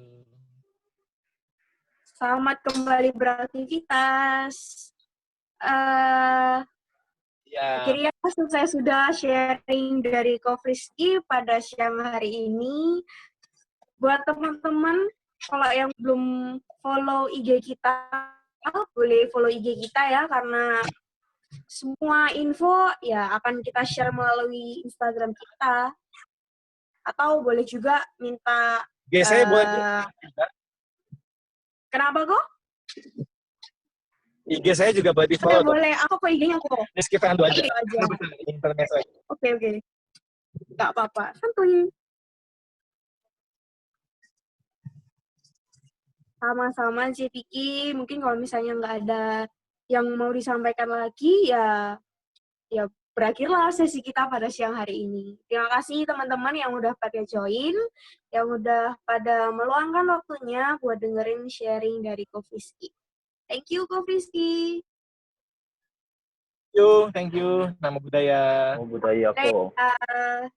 Selamat kembali beraktivitas. Ya, Akhirnya saya sudah sharing dari Ko Rizky pada siang hari ini. Buat teman-teman, kalau yang belum follow IG kita, boleh follow IG kita ya, karena semua info ya akan kita share melalui Instagram kita. Atau boleh juga minta... saya boleh Kenapa kok? IG saya juga boleh di-follow. Boleh. Aku ke IG-nya kok. Rizky Fernando aja. Aja. Internet aja. Oke. Nggak apa-apa. Santuy. Sama-sama sih, Tiki. Mungkin kalau misalnya nggak ada yang mau disampaikan lagi, ya berakhirlah sesi kita pada siang hari ini. Terima kasih teman-teman yang udah pada join, yang udah pada meluangkan waktunya buat dengerin sharing dari Ko Rizky. Thank you, Ko Rizky. Thank you. Nama budaya. Mau budaya kok. Dadah.